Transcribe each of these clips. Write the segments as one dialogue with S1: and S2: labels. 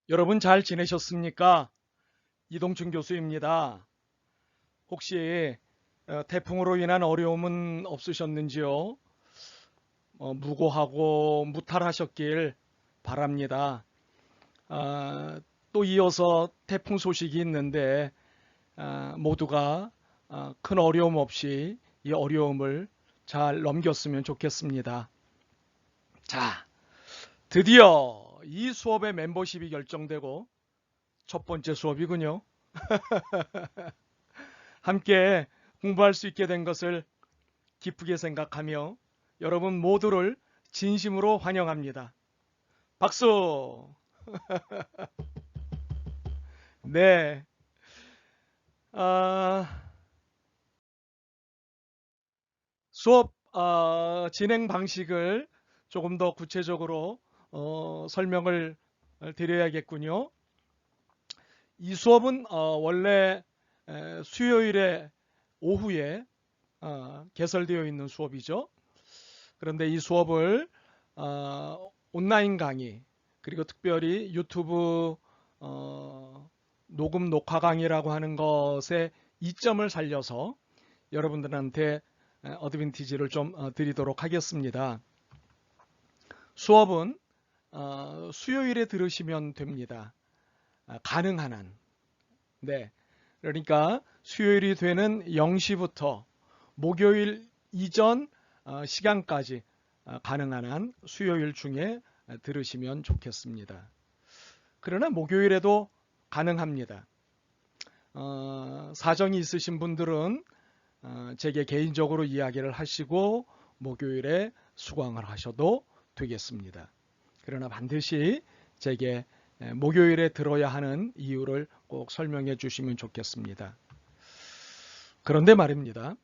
S1: 여러분 잘 지내셨습니까? 이동춘 교수입니다. 혹시 태풍으로 인한 어려움은 없으셨는지요? 무고하고 무탈하셨길 바랍니다. 또 이어서 태풍 소식이 있는데 모두가 큰 어려움 없이 이 어려움을 잘 넘겼으면 좋겠습니다. 자, 드디어 이 수업의 멤버십이 결정되고 첫 번째 수업이군요. 함께 공부할 수 있게 된 것을 기쁘게 생각하며 여러분 모두를 진심으로 환영합니다. 박수! 네. 아, 수업 진행 방식을 조금 더 구체적으로 설명을 드려야겠군요. 이 수업은 원래 수요일에 오후에 개설되어 있는 수업이죠. 그런데 이 수업을 온라인 강의 그리고 특별히 유튜브 녹음 녹화 강의라고 하는 것에 이점을 살려서 여러분들한테 어드밴티지를 좀 드리도록 하겠습니다. 수업은 수요일에 들으시면 됩니다. 가능한 한. 네. 그러니까 수요일이 되는 0시부터 목요일 이전 시간까지 가능한 한 수요일 중에 들으시면 좋겠습니다. 그러나 목요일에도 가능합니다. 사정이 있으신 분들은 제게 개인적으로 이야기를 하시고 목요일에 수강을 하셔도 되겠습니다. 그러나 반드시 제게 목요일에 들어야 하는 이유를 꼭 설명해 주시면 좋겠습니다. 그런데 말입니다.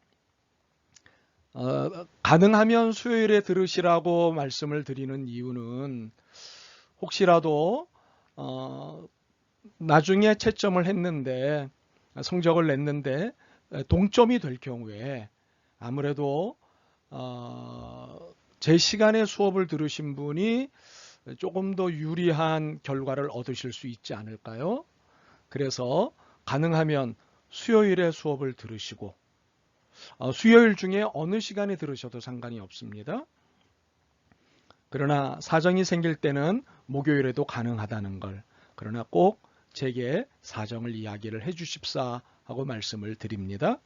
S1: 가능하면 수요일에 들으시라고 말씀을 드리는 이유는 혹시라도 나중에 채점을 했는데 성적을 냈는데 동점이 될 경우에 아무래도 제 시간에 수업을 들으신 분이 조금 더 유리한 결과를 얻으실 수 있지 않을까요? 그래서 가능하면 수요일에 수업을 들으시고 수요일 중에 어느 시간에 들으셔도 상관이 없습니다. 그러나 사정이 생길 때는 목요일에도 가능하다는 걸, 그러나 꼭 제게 사정을 이야기를 해 주십사 하고 말씀을 드립니다.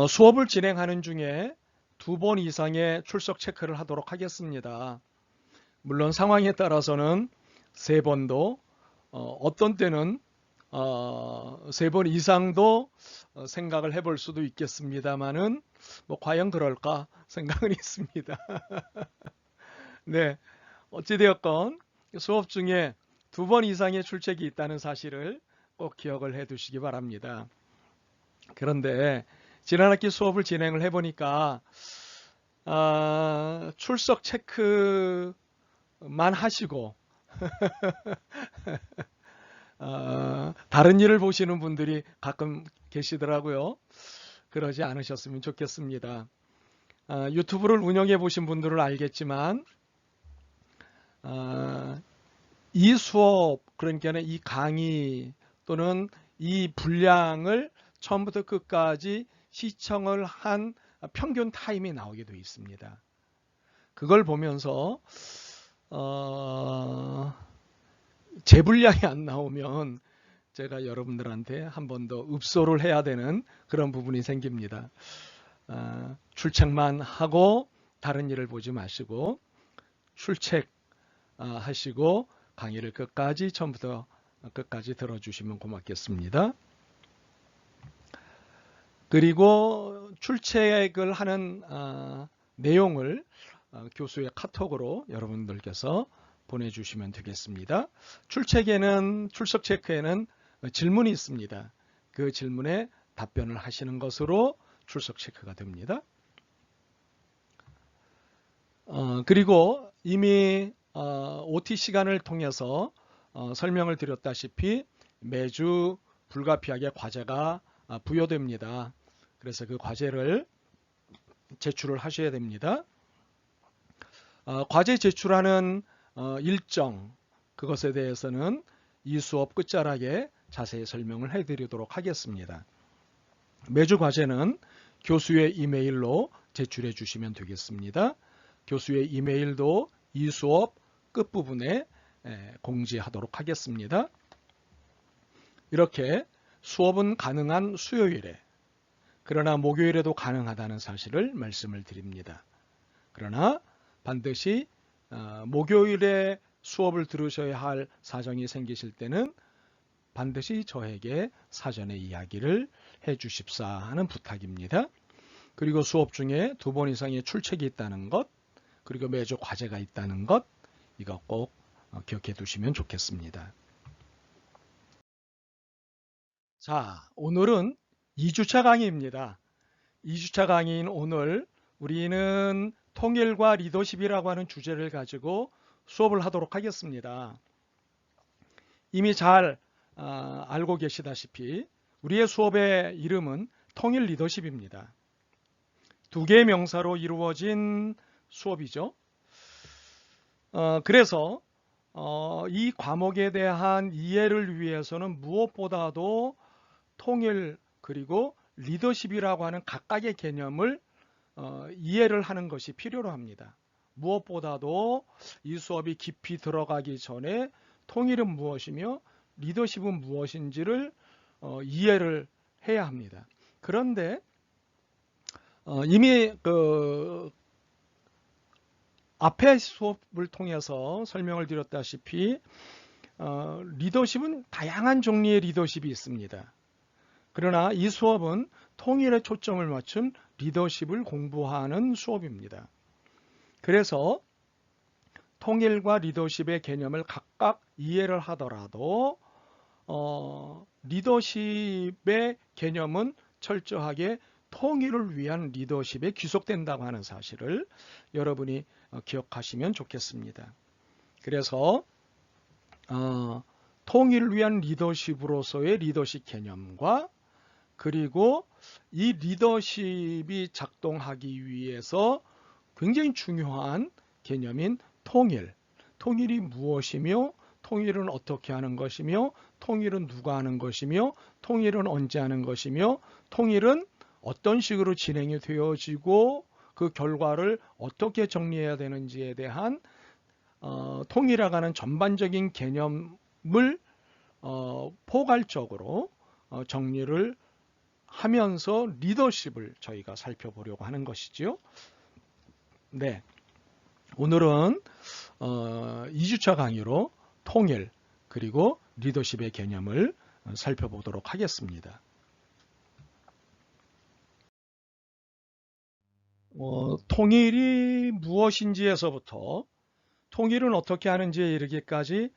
S1: 수업을 진행하는 중에 2번 이상의 출석 체크를 하도록 하겠습니다. 물론 상황에 따라서는 3번도 어떤 때는 3번 이상도 생각을 해볼 수도 있겠습니다만은 뭐 과연 그럴까 생각은 있습니다. 네, 어찌되었건 수업 중에 2번 이상의 출첵이 있다는 사실을 꼭 기억을 해 두시기 바랍니다. 그런데 지난 학기 수업을 진행을 해보니까 출석 체크만 하시고 다른 일을 보시는 분들이 가끔 계시더라고요. 그러지 않으셨으면 좋겠습니다. 유튜브를 운영해 보신 분들은 알겠지만 이 수업, 그러니까 이 강의 또는 이 분량을 처음부터 끝까지 시청을 한 평균 타임이 나오게 되어 있습니다. 그걸 보면서 제 분량이 안 나오면 제가 여러분들한테 한 번 더 읍소를 해야 되는 그런 부분이 생깁니다. 출첵만 하고 다른 일을 보지 마시고 출첵 하시고 강의를 끝까지 처음부터 끝까지 들어주시면 고맙겠습니다. 그리고 출첵을 하는 내용을 교수의 카톡으로 여러분들께서 보내주시면 되겠습니다. 출석 체크에는 질문이 있습니다. 그 질문에 답변을 하시는 것으로 출석 체크가 됩니다. 그리고 이미 OT 시간을 통해서 설명을 드렸다시피 매주 불가피하게 과제가 부여됩니다. 그래서 그 과제를 제출을 하셔야 됩니다. 과제 제출하는 일정, 그것에 대해서는 이 수업 끝자락에 자세히 설명을 해드리도록 하겠습니다. 매주 과제는 교수의 이메일로 제출해 주시면 되겠습니다. 교수의 이메일도 이 수업 끝부분에 공지하도록 하겠습니다. 이렇게 수업은 가능한 수요일에, 그러나 목요일에도 가능하다는 사실을 말씀을 드립니다. 그러나 반드시 목요일에 수업을 들으셔야 할 사정이 생기실 때는 반드시 저에게 사전에 이야기를 해 주십사 하는 부탁입니다. 그리고 수업 중에 2번 이상의 출첵이 있다는 것, 그리고 매주 과제가 있다는 것, 이거 꼭 기억해 두시면 좋겠습니다. 자, 오늘은 2주차 강의입니다. 2주차 강의인 오늘 우리는 통일과 리더십이라고 하는 주제를 가지고 수업을 하도록 하겠습니다. 이미 잘 알고 계시다시피 우리의 수업의 이름은 통일 리더십입니다. 2개의 명사로 이루어진 수업이죠. 그래서 이 과목에 대한 이해를 위해서는 무엇보다도 통일 그리고 리더십이라고 하는 각각의 개념을 이해를 하는 것이 필요로 합니다. 무엇보다도 이 수업이 깊이 들어가기 전에 통일은 무엇이며 리더십은 무엇인지를 이해를 해야 합니다. 그런데 이미 앞에 수업을 통해서 설명을 드렸다시피 리더십은 다양한 종류의 리더십이 있습니다. 그러나 이 수업은 통일에 초점을 맞춘 리더십을 공부하는 수업입니다. 그래서 통일과 리더십의 개념을 각각 이해를 하더라도 리더십의 개념은 철저하게 통일을 위한 리더십에 귀속된다고 하는 사실을 여러분이 기억하시면 좋겠습니다. 그래서 통일을 위한 리더십으로서의 리더십 개념과 그리고 이 리더십이 작동하기 위해서 굉장히 중요한 개념인 통일. 통일이 무엇이며 통일은 어떻게 하는 것이며 통일은 누가 하는 것이며 통일은 언제 하는 것이며 통일은 어떤 식으로 진행이 되어지고 그 결과를 어떻게 정리해야 되는지에 대한 통일하가는 전반적인 개념을 포괄적으로 정리를 하면서 리더십을 저희가 살펴보려고 하는 것이지요. 네, 오늘은 2주차 강의로 통일 그리고 리더십의 개념을 살펴보도록 하겠습니다. 통일이 무엇인지에서부터 통일은 어떻게 하는지에 이르기까지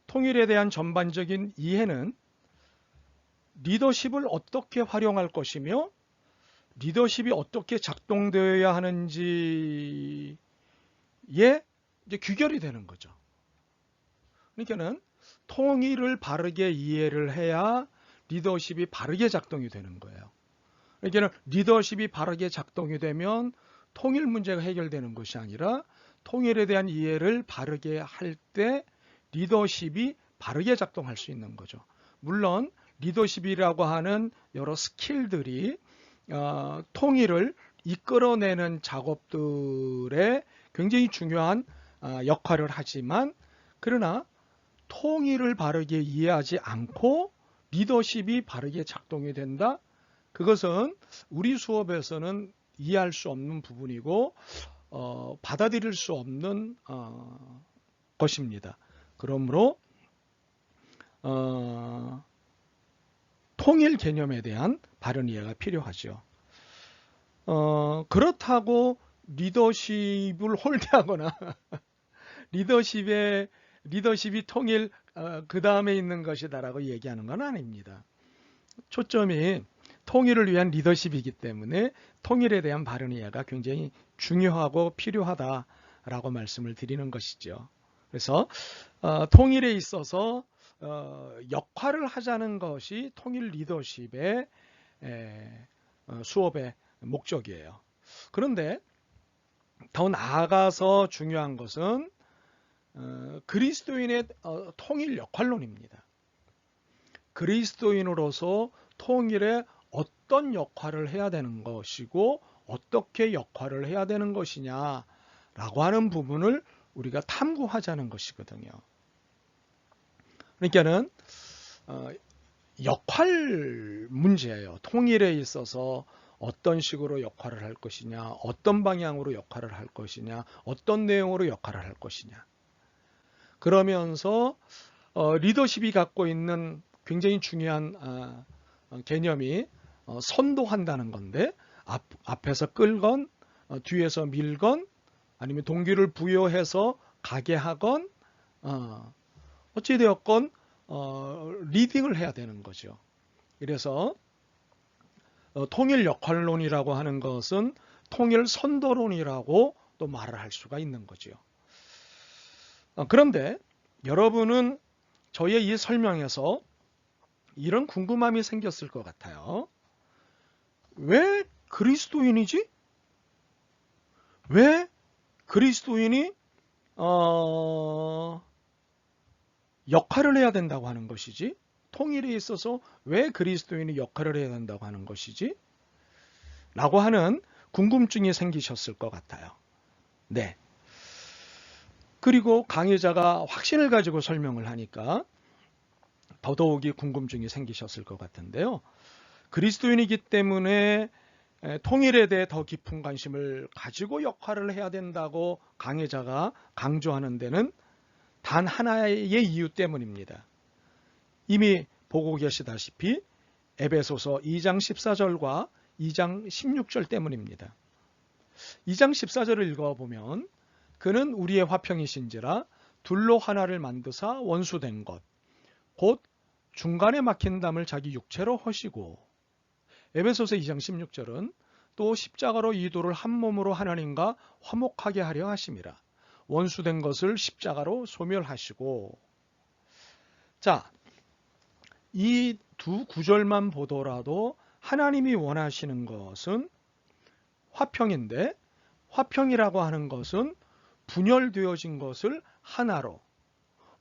S1: 통일에 대한 전반적인 이해는 리더십을 어떻게 활용할 것이며 리더십이 어떻게 작동되어야 하는지에 이제 귀결이 되는 거죠. 그러니까는 통일을 바르게 이해를 해야 리더십이 바르게 작동이 되는 거예요. 그러니까 리더십이 바르게 작동이 되면 통일 문제가 해결되는 것이 아니라 통일에 대한 이해를 바르게 할 때 리더십이 바르게 작동할 수 있는 거죠. 물론 리더십이라고 하는 여러 스킬들이 통일을 이끌어내는 작업들에 굉장히 중요한 역할을 하지만 그러나 통일을 바르게 이해하지 않고 리더십이 바르게 작동이 된다? 그것은 우리 수업에서는 이해할 수 없는 부분이고 받아들일 수 없는 것입니다. 그러므로 통일 개념에 대한 바른 이해가 필요하죠. 그렇다고 리더십을 홀대하거나 리더십이 통일 그 다음에 있는 것이다라고 얘기하는 건 아닙니다. 초점이 통일을 위한 리더십이기 때문에 통일에 대한 바른 이해가 굉장히 중요하고 필요하다라고 말씀을 드리는 것이죠. 그래서 통일에 있어서 역할을 하자는 것이 통일 리더십의 수업의 목적이에요. 그런데 더 나아가서 중요한 것은 그리스도인의 통일 역할론입니다. 그리스도인으로서 통일에 어떤 역할을 해야 되는 것이고 어떻게 역할을 해야 되는 것이냐라고 하는 부분을 우리가 탐구하자는 것이거든요. 그러니까는 역할 문제예요. 통일에 있어서 어떤 식으로 역할을 할 것이냐, 어떤 방향으로 역할을 할 것이냐, 어떤 내용으로 역할을 할 것이냐. 그러면서 리더십이 갖고 있는 굉장히 중요한 개념이 선도한다는 건데, 앞에서 끌건 뒤에서 밀건 아니면 동기를 부여해서 가게 하건 어찌되었건 리딩을 해야 되는 거죠. 그래서 통일 역할론이라고 하는 것은 통일 선도론이라고 또 말을 할 수가 있는 거죠. 그런데 여러분은 저의 이 설명에서 이런 궁금함이 생겼을 것 같아요. 왜 그리스도인이지? 왜 그리스도인이 역할을 해야 된다고 하는 것이지? 통일에 있어서 왜 그리스도인이 역할을 해야 된다고 하는 것이지? 라고 하는 궁금증이 생기셨을 것 같아요. 네. 그리고 강의자가 확신을 가지고 설명을 하니까 더더욱이 궁금증이 생기셨을 것 같은데요. 그리스도인이기 때문에 통일에 대해 더 깊은 관심을 가지고 역할을 해야 된다고 강의자가 강조하는 데는 단 하나의 이유 때문입니다. 이미 보고 계시다시피 에베소서 2장 14절과 2장 16절 때문입니다. 2장 14절을 읽어보면 그는 우리의 화평이신지라 둘로 하나를 만드사 원수된 것 곧 중간에 막힌 담을 자기 육체로 허시고, 에베소서 2장 16절은 또 십자가로 이도를 한 몸으로 하나님과 화목하게 하려 하심이라 원수된 것을 십자가로 소멸하시고. 자, 이 두 구절만 보더라도 하나님이 원하시는 것은 화평인데, 화평이라고 하는 것은 분열되어진 것을 하나로,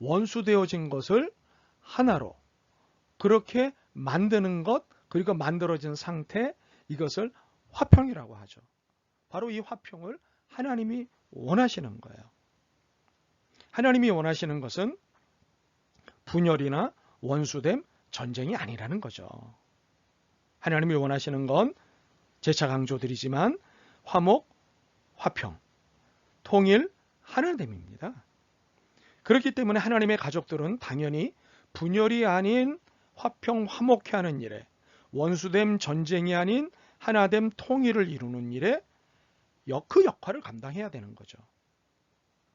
S1: 원수되어진 것을 하나로 그렇게 만드는 것, 그리고 만들어진 상태, 이것을 화평이라고 하죠. 바로 이 화평을 하나님이 원하시는 거예요. 하나님이 원하시는 것은 분열이나 원수됨, 전쟁이 아니라는 거죠. 하나님이 원하시는 건 재차 강조드리지만 화목, 화평, 통일, 하나됨입니다. 그렇기 때문에 하나님의 가족들은 당연히 분열이 아닌 화평, 화목해 하는 일에, 원수됨, 전쟁이 아닌 하나됨, 통일을 이루는 일에 그 역할을 감당해야 되는 거죠.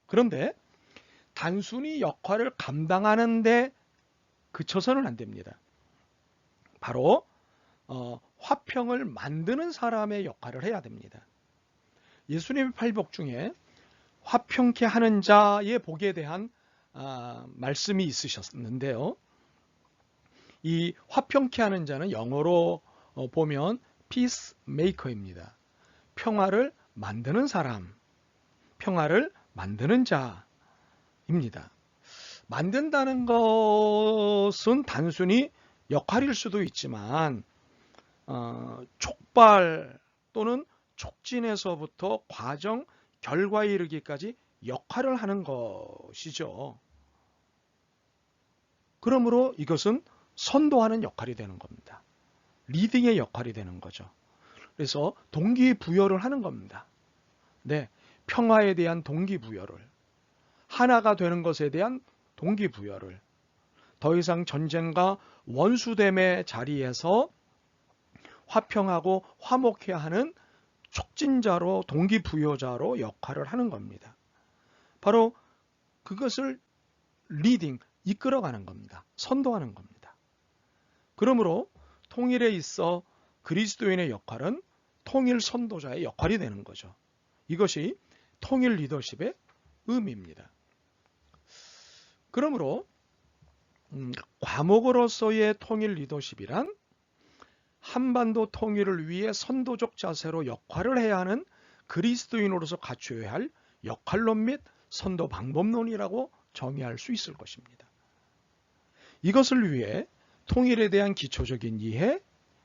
S1: 그런데 단순히 역할을 감당하는데 그쳐서는 안 됩니다. 바로 화평을 만드는 사람의 역할을 해야 됩니다. 예수님의 팔복 중에 화평케 하는 자의 복에 대한 말씀이 있으셨는데요. 이 화평케 하는 자는 영어로 보면 peacemaker입니다. 평화를 만드는 사람, 평화를 만드는 자입니다. 만든다는 것은 단순히 역할일 수도 있지만 촉발 또는 촉진에서부터 과정, 결과에 이르기까지 역할을 하는 것이죠. 그러므로 이것은 선도하는 역할이 되는 겁니다. 리딩의 역할이 되는 거죠. 그래서 동기부여를 하는 겁니다. 네, 평화에 대한 동기부여를, 하나가 되는 것에 대한 동기부여를, 더 이상 전쟁과 원수됨의 자리에서 화평하고 화목해야 하는 촉진자로, 동기부여자로 역할을 하는 겁니다. 바로 그것을 리딩, 이끌어가는 겁니다. 선도하는 겁니다. 그러므로 통일에 있어 그리스도인의 역할은 통일 선도자의 역할이 되는 거죠. 이것이 통일 리더십의 의미입니다. 그러므로 과목으로서의 통일 리더십이란 한반도 통일을 위해 선도적 자세로 역할을 해야 하는 그리스도인으로서 갖춰야 할 역할론 및 선도 방법론이라고 정의할 수 있을 것입니다. 이것을 위해 통일에 대한 기초적인 이해,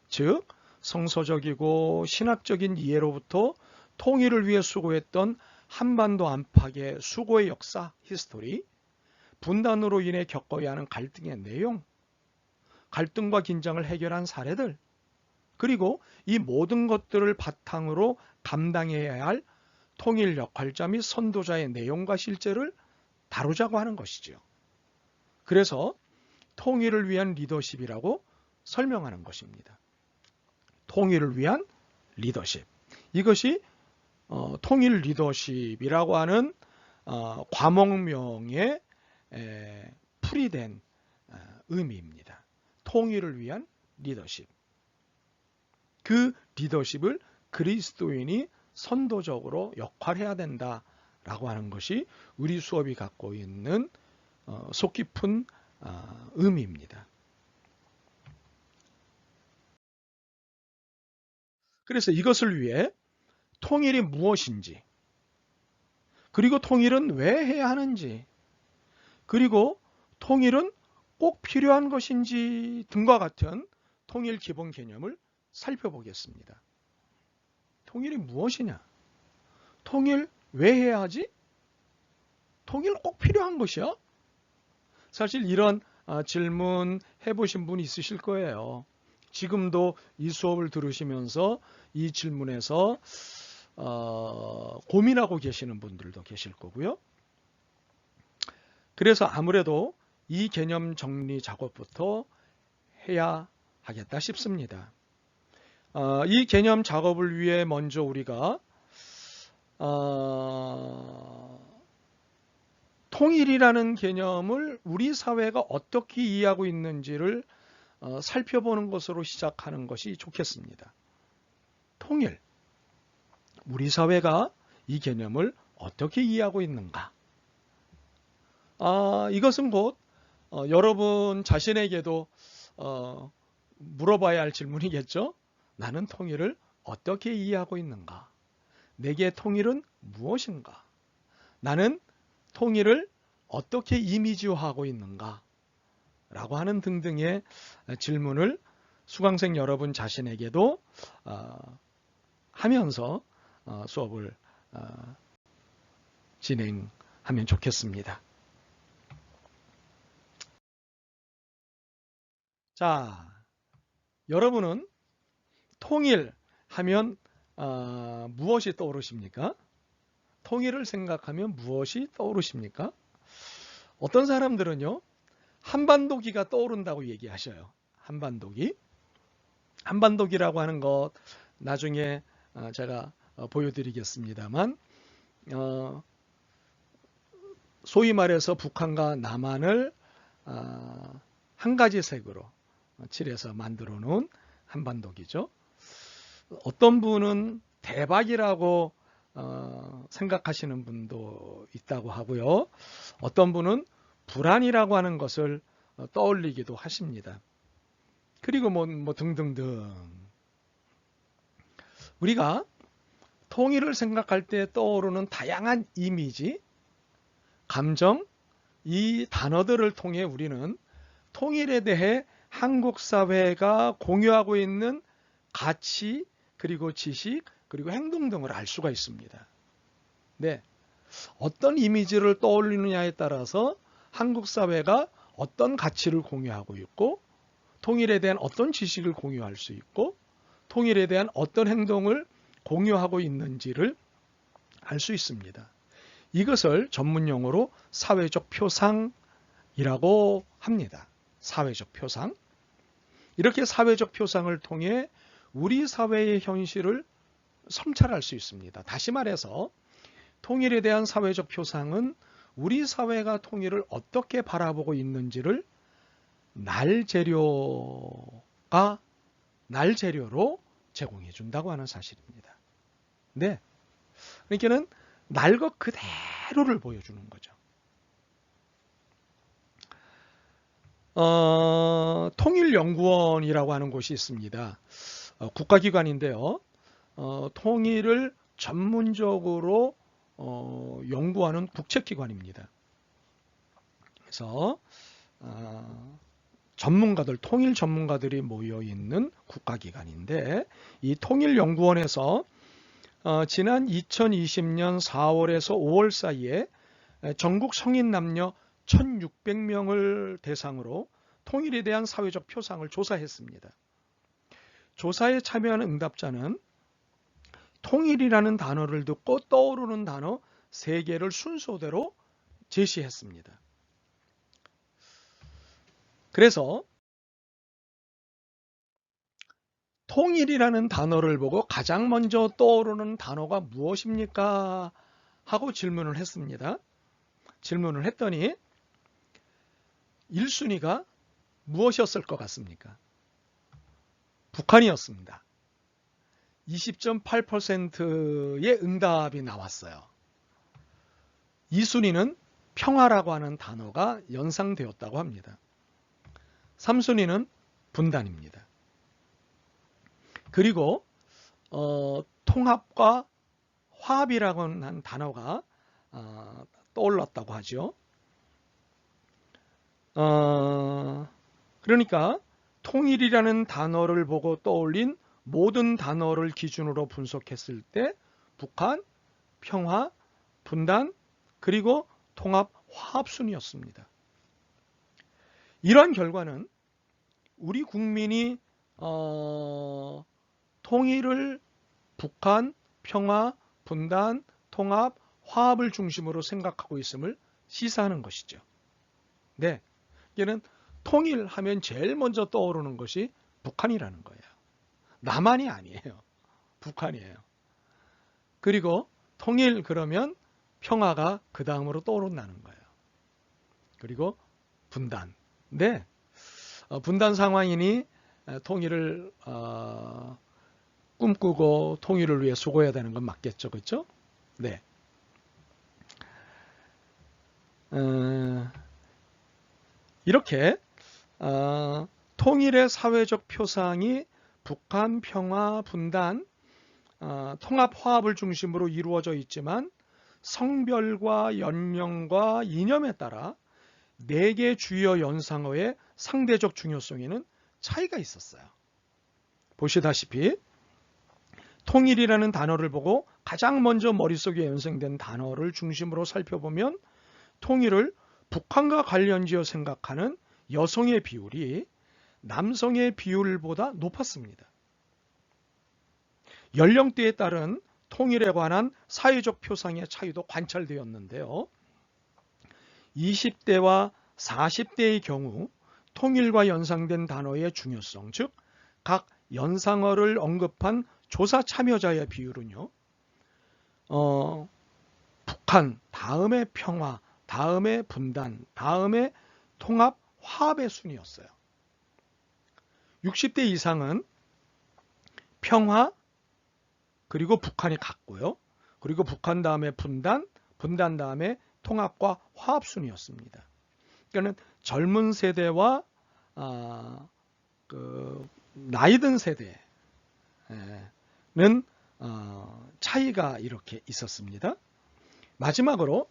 S1: 즉 성서적이고 신학적인 이해로부터 통일을 위해 수고했던 한반도 안팎의 수고의 역사, 히스토리, 분단으로 인해 겪어야 하는 갈등의 내용, 갈등과 긴장을 해결한 사례들, 그리고 이 모든 것들을 바탕으로 감당해야 할 통일 역할자 및 선도자의 내용과 실제를 다루자고 하는 것이죠. 그래서 통일을 위한 리더십이라고 설명하는 것입니다. 통일을 위한 리더십. 이것이 통일 리더십이라고 하는 과목명에 풀이된 의미입니다. 통일을 위한 리더십. 그 리더십을 그리스도인이 선도적으로 역할해야 된다라고 하는 것이 우리 수업이 갖고 있는 속 깊은 의미입니다. 그래서 이것을 위해 통일이 무엇인지, 그리고 통일은 왜 해야 하는지, 그리고 통일은 꼭 필요한 것인지 등과 같은 통일 기본 개념을 살펴보겠습니다. 통일이 무엇이냐? 통일 왜 해야 하지? 통일 꼭 필요한 것이야? 사실 이런 질문 해보신 분이 있으실 거예요. 지금도 이 수업을 들으시면서 이 질문에서 고민하고 계시는 분들도 계실 거고요. 그래서 아무래도 이 개념 정리 작업부터 해야 하겠다 싶습니다. 이 개념 작업을 위해 먼저 우리가 통일이라는 개념을 우리 사회가 어떻게 이해하고 있는지를 살펴보는 것으로 시작하는 것이 좋겠습니다. 통일. 우리 사회가 이 개념을 어떻게 이해하고 있는가? 이것은 곧 여러분 자신에게도 물어봐야 할 질문이겠죠? 나는 통일을 어떻게 이해하고 있는가? 내게 통일은 무엇인가? 나는 통일을 어떻게 이미지화하고 있는가? 라고 하는 등등의 질문을 수강생 여러분 자신에게도 하면서 수업을 진행하면 좋겠습니다. 자, 여러분은 통일하면 무엇이 떠오르십니까? 통일을 생각하면 무엇이 떠오르십니까? 어떤 사람들은요, 한반도기가 떠오른다고 얘기하셔요. 한반도기. 한반도기라고 하는 것 나중에 제가 보여드리겠습니다만, 소위 말해서 북한과 남한을 한 가지 색으로 칠해서 만들어 놓은 한반도기죠. 어떤 분은 대박이라고 생각하시는 분도 있다고 하고요. 어떤 분은 불안이라고 하는 것을 떠올리기도 하십니다. 그리고 뭐 등등등. 우리가 통일을 생각할 때 떠오르는 다양한 이미지, 감정, 이 단어들을 통해 우리는 통일에 대해 한국 사회가 공유하고 있는 가치, 그리고 지식, 그리고 행동 등을 알 수가 있습니다. 네. 어떤 이미지를 떠올리느냐에 따라서 한국 사회가 어떤 가치를 공유하고 있고, 통일에 대한 어떤 지식을 공유할 수 있고, 통일에 대한 어떤 행동을 공유하고 있는지를 알 수 있습니다. 이것을 전문용어로 사회적 표상이라고 합니다. 사회적 표상. 이렇게 사회적 표상을 통해 우리 사회의 현실을 성찰할 수 있습니다. 다시 말해서 통일에 대한 사회적 표상은 우리 사회가 통일을 어떻게 바라보고 있는지를 날재료로 제공해 준다고 하는 사실입니다. 네. 그러니까는 날 것 그대로를 보여주는 거죠. 통일연구원이라고 하는 곳이 있습니다. 국가기관인데요. 통일을 전문적으로 연구하는 국책기관입니다. 그래서 전문가들, 통일 전문가들이 모여 있는 국가기관인데, 이 통일연구원에서 지난 2020년 4월에서 5월 사이에 전국 성인 남녀 1,600명을 대상으로 통일에 대한 사회적 표상을 조사했습니다. 조사에 참여한 응답자는 통일이라는 단어를 듣고 떠오르는 단어 3개를 순서대로 제시했습니다. 그래서 통일이라는 단어를 보고 가장 먼저 떠오르는 단어가 무엇입니까? 하고 질문을 했습니다. 질문을 했더니 1순위가 무엇이었을 것 같습니까? 북한이었습니다. 20.8%의 응답이 나왔어요. 2순위는 평화라고 하는 단어가 연상되었다고 합니다. 3순위는 분단입니다. 그리고 통합과 화합이라고 하는 단어가 떠올랐다고 하죠. 그러니까 통일이라는 단어를 보고 떠올린 모든 단어를 기준으로 분석했을 때 북한, 평화, 분단, 그리고 통합, 화합 순이었습니다. 이러한 결과는 우리 국민이 통일을 북한, 평화, 분단, 통합, 화합을 중심으로 생각하고 있음을 시사하는 것이죠. 네, 이게는 통일하면 제일 먼저 떠오르는 것이 북한이라는 거예요. 남한이 아니에요. 북한이에요. 그리고 통일 그러면 평화가 그 다음으로 떠오른다는 거예요. 그리고 분단. 네, 분단 상황이니 통일을 꿈꾸고 통일을 위해 수고해야 되는 건 맞겠죠, 그렇죠? 네. 이렇게 통일의 사회적 표상이 북한, 평화, 분단, 통합, 화합을 중심으로 이루어져 있지만 성별과 연령과 이념에 따라 4개 주요 연상어의 상대적 중요성에는 차이가 있었어요. 보시다시피 통일이라는 단어를 보고 가장 먼저 머릿속에 연상된 단어를 중심으로 살펴보면 통일을 북한과 관련지어 생각하는 여성의 비율이 남성의 비율보다 높았습니다. 연령대에 따른 통일에 관한 사회적 표상의 차이도 관찰되었는데요. 20대와 40대의 경우 통일과 연상된 단어의 중요성, 즉 각 연상어를 언급한 조사 참여자의 비율은요, 북한, 다음에 평화, 다음에 분단, 다음에 통합, 화합의 순이었어요. 60대 이상은 평화, 그리고 북한이 같고요. 그리고 북한 다음에 분단, 분단 다음에 통합과 화합 순이었습니다. 그러니까 젊은 세대와 나이 든 세대는 차이가 이렇게 있었습니다. 마지막으로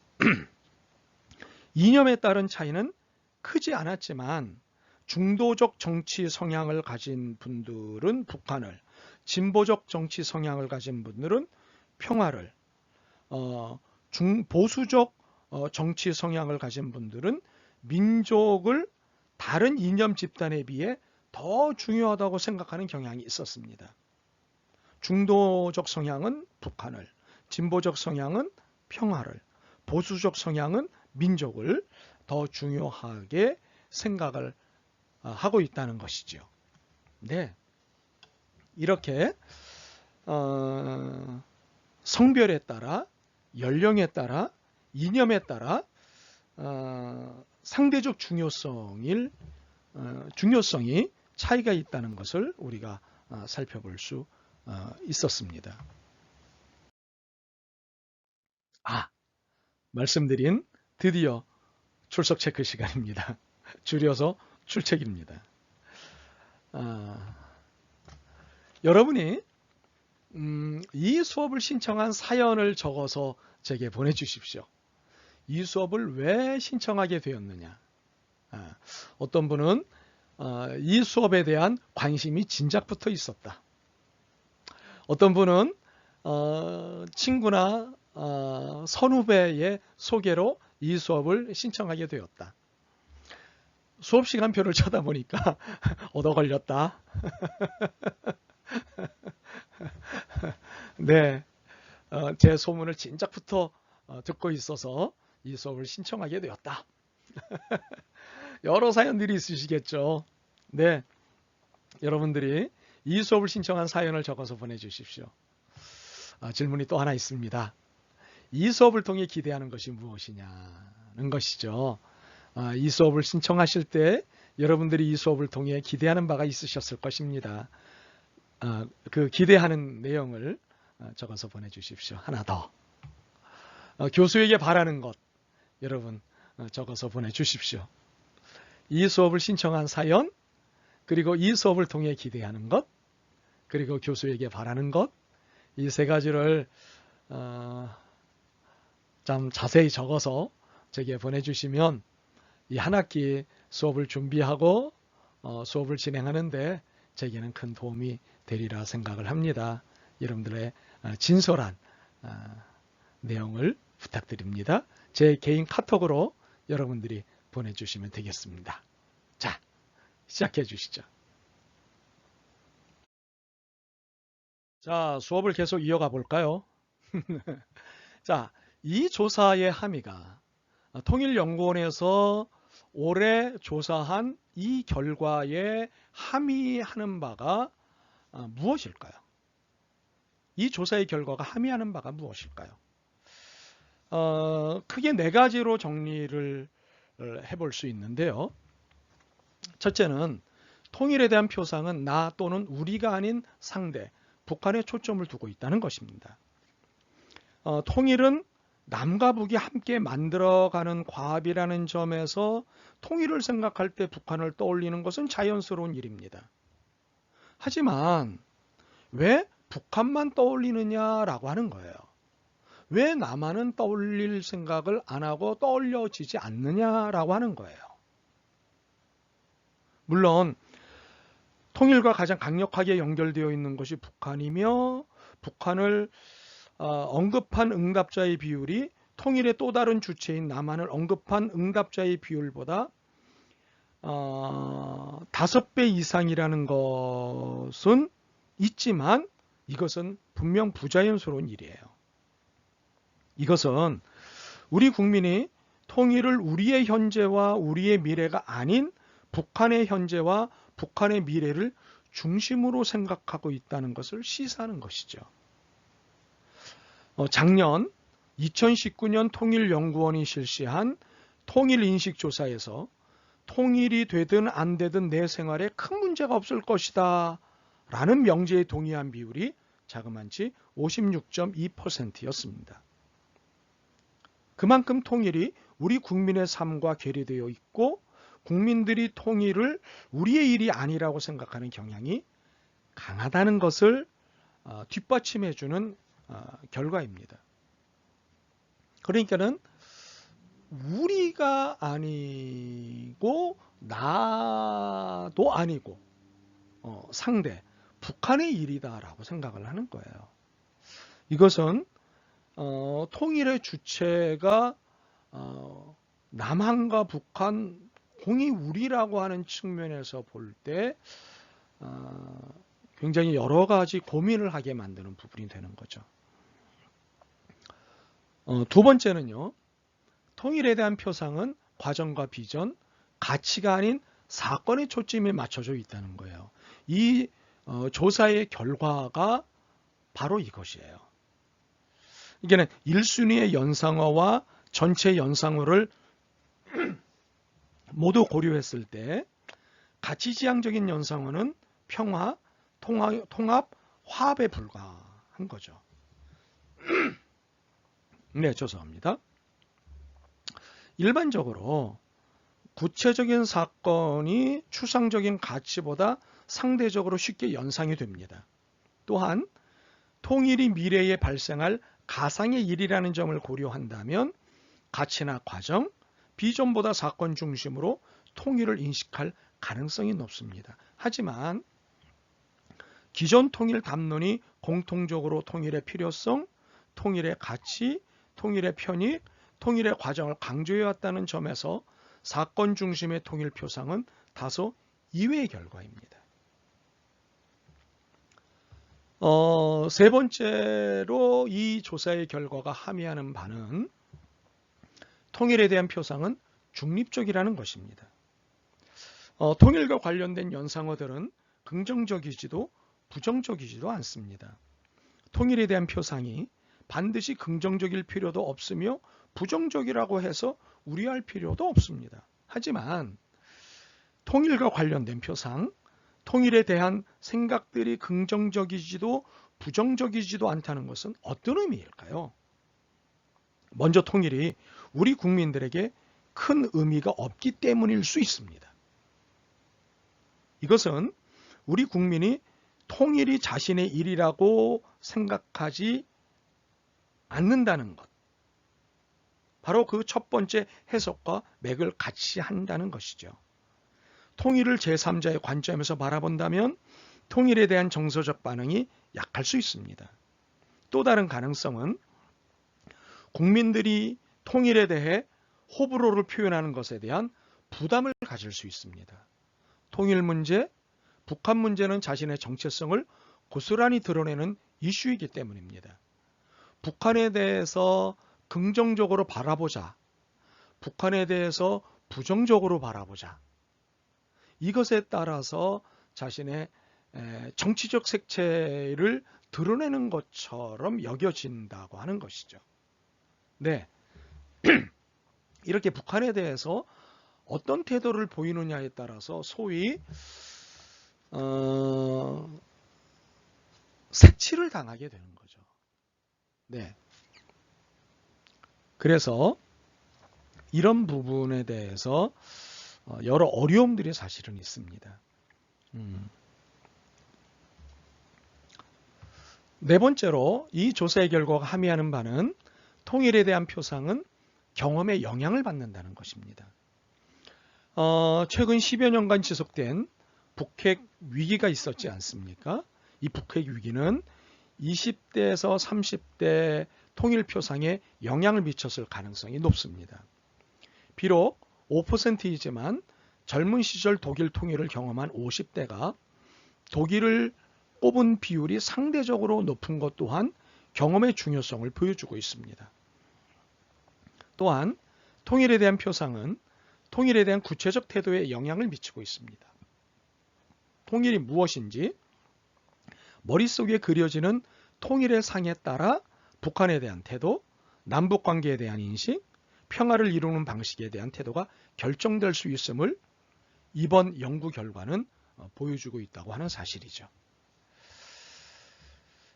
S1: 이념에 따른 차이는 크지 않았지만 중도적 정치 성향을 가진 분들은 북한을, 진보적 정치 성향을 가진 분들은 평화를, 보수적 정치 성향을 가진 분들은 민족을 다른 이념 집단에 비해 더 중요하다고 생각하는 경향이 있었습니다. 중도적 성향은 북한을, 진보적 성향은 평화를, 보수적 성향은 민족을 더 중요하게 생각을 하고 있다는 것이죠. 네, 이렇게 성별에 따라, 연령에 따라, 이념에 따라 상대적 중요성이 차이가 있다는 것을 우리가 살펴볼 수 있었습니다. 말씀드린 드디어 출석 체크 시간입니다. 줄여서 출첵입니다. 여러분이 이 수업을 신청한 사연을 적어서 제게 보내주십시오. 이 수업을 왜 신청하게 되었느냐. 어떤 분은 이 수업에 대한 관심이 진작부터 있었다. 어떤 분은 친구나 선후배의 소개로 이 수업을 신청하게 되었다. 수업 시간표를 쳐다보니까 얻어 걸렸다. 네, 제 소문을 진작부터 듣고 있어서 이 수업을 신청하게 되었다. 여러 사연들이 있으시겠죠. 네, 여러분들이 이 수업을 신청한 사연을 적어서 보내주십시오. 질문이 또 하나 있습니다. 이 수업을 통해 기대하는 것이 무엇이냐는 것이죠. 이 수업을 신청하실 때 여러분들이 이 수업을 통해 기대하는 바가 있으셨을 것입니다. 그 기대하는 내용을 적어서 보내주십시오. 하나 더. 교수에게 바라는 것 여러분 적어서 보내주십시오. 이 수업을 신청한 사연, 그리고 이 수업을 통해 기대하는 것, 그리고 교수에게 바라는 것, 이 세 가지를 좀 자세히 적어서 제게 보내주시면 이 한 학기 수업을 준비하고 수업을 진행하는데 제게는 큰 도움이 되리라 생각을 합니다. 여러분들의 진솔한 내용을 부탁드립니다. 제 개인 카톡으로 여러분들이 보내주시면 되겠습니다. 자, 시작해 주시죠. 자, 수업을 계속 이어가 볼까요? 자, 이 조사의 함의가 통일연구원에서 올해 조사한 이 결과에 함의하는 바가 무엇일까요? 이 조사의 결과가 함의하는 바가 무엇일까요? 크게 네 가지로 정리를 해볼 수 있는데요. 첫째는 통일에 대한 표상은 나 또는 우리가 아닌 상대, 북한에 초점을 두고 있다는 것입니다. 통일은 남과 북이 함께 만들어가는 과업이라는 점에서 통일을 생각할 때 북한을 떠올리는 것은 자연스러운 일입니다. 하지만 왜 북한만 떠올리느냐라고 하는 거예요. 왜 남한은 떠올릴 생각을 안 하고 떠올려지지 않느냐라고 하는 거예요. 물론 통일과 가장 강력하게 연결되어 있는 것이 북한이며55%를 언급한 응답자의 비율이 통일의 또 다른 주체인 남한을 언급한 응답자의 비율보다 5배 이상이라는 것은 있지만 이것은 분명 부자연스러운 일이에요. 이것은 우리 국민이 통일을 우리의 현재와 우리의 미래가 아닌 북한의 현재와 북한의 미래를 중심으로 생각하고 있다는 것을 시사하는 것이죠. 작년 2019년 통일연구원이 실시한 통일인식조사에서 통일이 되든 안 되든 내 생활에 큰 문제가 없을 것이다 라는 명제에 동의한 비율이 자그만치 56.2%였습니다. 그만큼 통일이 우리 국민의 삶과 괴리되어 있고 국민들이 통일을 우리의 일이 아니라고 생각하는 경향이 강하다는 것을 뒷받침해주는 결과입니다. 그러니까는 우리가 아니고 나도 아니고 상대 북한의 일이다라고 생각을 하는 거예요. 이것은 통일의 주체가 남한과 북한 공이 우리라고 하는 측면에서 볼 때 굉장히 여러 가지 고민을 하게 만드는 부분이 되는 거죠. 두 번째는요. 통일에 대한 표상은 과정과 비전, 가치가 아닌 사건의 초점에 맞춰져 있다는 거예요. 이 조사의 결과가 바로 이것이에요. 이게는 1순위의 연상어와 전체 연상어를 모두 고려했을 때 가치지향적인 연상어는 평화, 통합, 화합에 불과한 거죠. 네, 죄송합니다. 일반적으로 구체적인 사건이 추상적인 가치보다 상대적으로 쉽게 연상이 됩니다. 또한 통일이 미래에 발생할 가상의 일이라는 점을 고려한다면 가치나 과정, 비전보다 사건 중심으로 통일을 인식할 가능성이 높습니다. 하지만 기존 통일 담론이 공통적으로 통일의 필요성, 통일의 가치, 통일의 편익, 통일의 과정을 강조해왔다는 점에서 사건 중심의 통일 표상은 다소 이외의 결과입니다. 세 번째로 이 조사의 결과가 함의하는 바는 통일에 대한 표상은 중립적이라는 것입니다. 통일과 관련된 연상어들은 긍정적이지도 부정적이지도 않습니다. 통일에 대한 표상이 반드시 긍정적일 필요도 없으며 부정적이라고 해서 우려할 필요도 없습니다. 하지만 통일과 관련된 표상, 통일에 대한 생각들이 긍정적이지도 부정적이지도 않다는 것은 어떤 의미일까요? 먼저 통일이 우리 국민들에게 큰 의미가 없기 때문일 수 있습니다. 이것은 우리 국민이 통일이 자신의 일이라고 생각하지 않는다는 것. 바로 그 첫 번째 해석과 맥을 같이 한다는 것이죠. 통일을 제3자의 관점에서 바라본다면 통일에 대한 정서적 반응이 약할 수 있습니다. 또 다른 가능성은 국민들이 통일에 대해 호불호를 표현하는 것에 대한 부담을 가질 수 있습니다. 통일 문제, 북한 문제는 자신의 정체성을 고스란히 드러내는 이슈이기 때문입니다. 북한에 대해서 긍정적으로 바라보자, 북한에 대해서 부정적으로 바라보자. 이것에 따라서 자신의 정치적 색채를 드러내는 것처럼 여겨진다고 하는 것이죠. 네, 이렇게 북한에 대해서 어떤 태도를 보이느냐에 따라서 소위 색칠을 당하게 되는 거죠. 네. 그래서 이런 부분에 대해서 여러 어려움들이 사실은 있습니다. 네 번째로 이 조사의 결과가 함의하는 바는 통일에 대한 표상은 경험에 영향을 받는다는 것입니다. 최근 10여 년간 지속된 북핵 위기가 있었지 않습니까? 이 북핵 위기는 20대에서 30대 통일 표상에 영향을 미쳤을 가능성이 높습니다. 비록 5%이지만 젊은 시절 독일 통일을 경험한 50대가 독일을 꼽은 비율이 상대적으로 높은 것 또한 경험의 중요성을 보여주고 있습니다. 또한 통일에 대한 표상은 통일에 대한 구체적 태도에 영향을 미치고 있습니다. 통일이 무엇인지 머릿속에 그려지는 통일의 상에 따라 북한에 대한 태도, 남북관계에 대한 인식, 평화를 이루는 방식에 대한 태도가 결정될 수 있음을 이번 연구 결과는 보여주고 있다고 하는 사실이죠.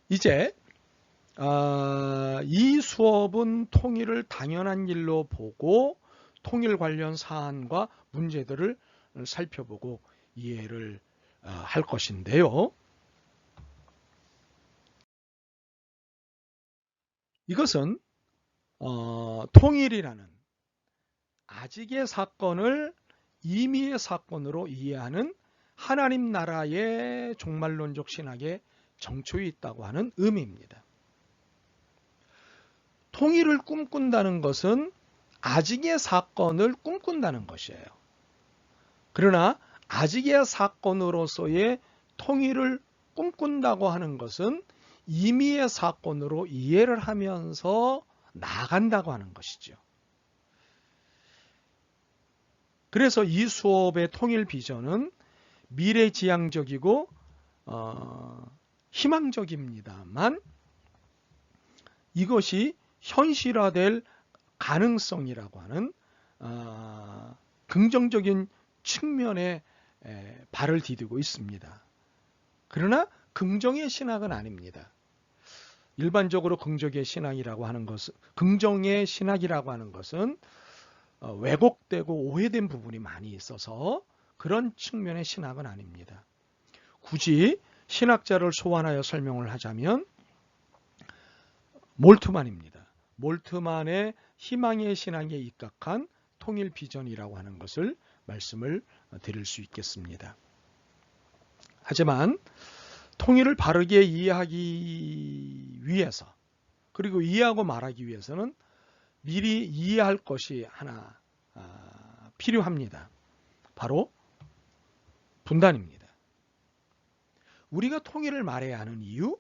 S1: 이제 이 수업은 통일을 당연한 일로 보고 통일 관련 사안과 문제들을 살펴보고 이해를 할 것인데요. 이것은 통일이라는 아직의 사건을 이미의 사건으로 이해하는 하나님 나라의 종말론적 신학의 정초에 있다고 하는 의미입니다. 통일을 꿈꾼다는 것은 아직의 사건을 꿈꾼다는 것이에요. 그러나 아직의 사건으로서의 통일을 꿈꾼다고 하는 것은 이미의 사건으로 이해를 하면서 나아간다고 하는 것이죠. 그래서 이 수업의 통일 비전은 미래지향적이고 희망적입니다만 이것이 현실화될 가능성이라고 하는 긍정적인 측면에 발을 디디고 있습니다. 그러나 긍정의 신학은 아닙니다. 일반적으로 긍정의 신학이라고 하는 것은 왜곡되고 오해된 부분이 많이 있어서 그런 측면의 신학은 아닙니다. 굳이 신학자를 소환하여 설명을 하자면 몰트만입니다. 몰트만의 희망의 신앙에 입각한 통일 비전이라고 하는 것을 말씀을 드릴 수 있겠습니다. 하지만 통일을 바르게 이해하기 위해서, 그리고 이해하고 말하기 위해서는 미리 이해할 것이 하나 필요합니다. 바로 분단입니다. 우리가 통일을 말해야 하는 이유,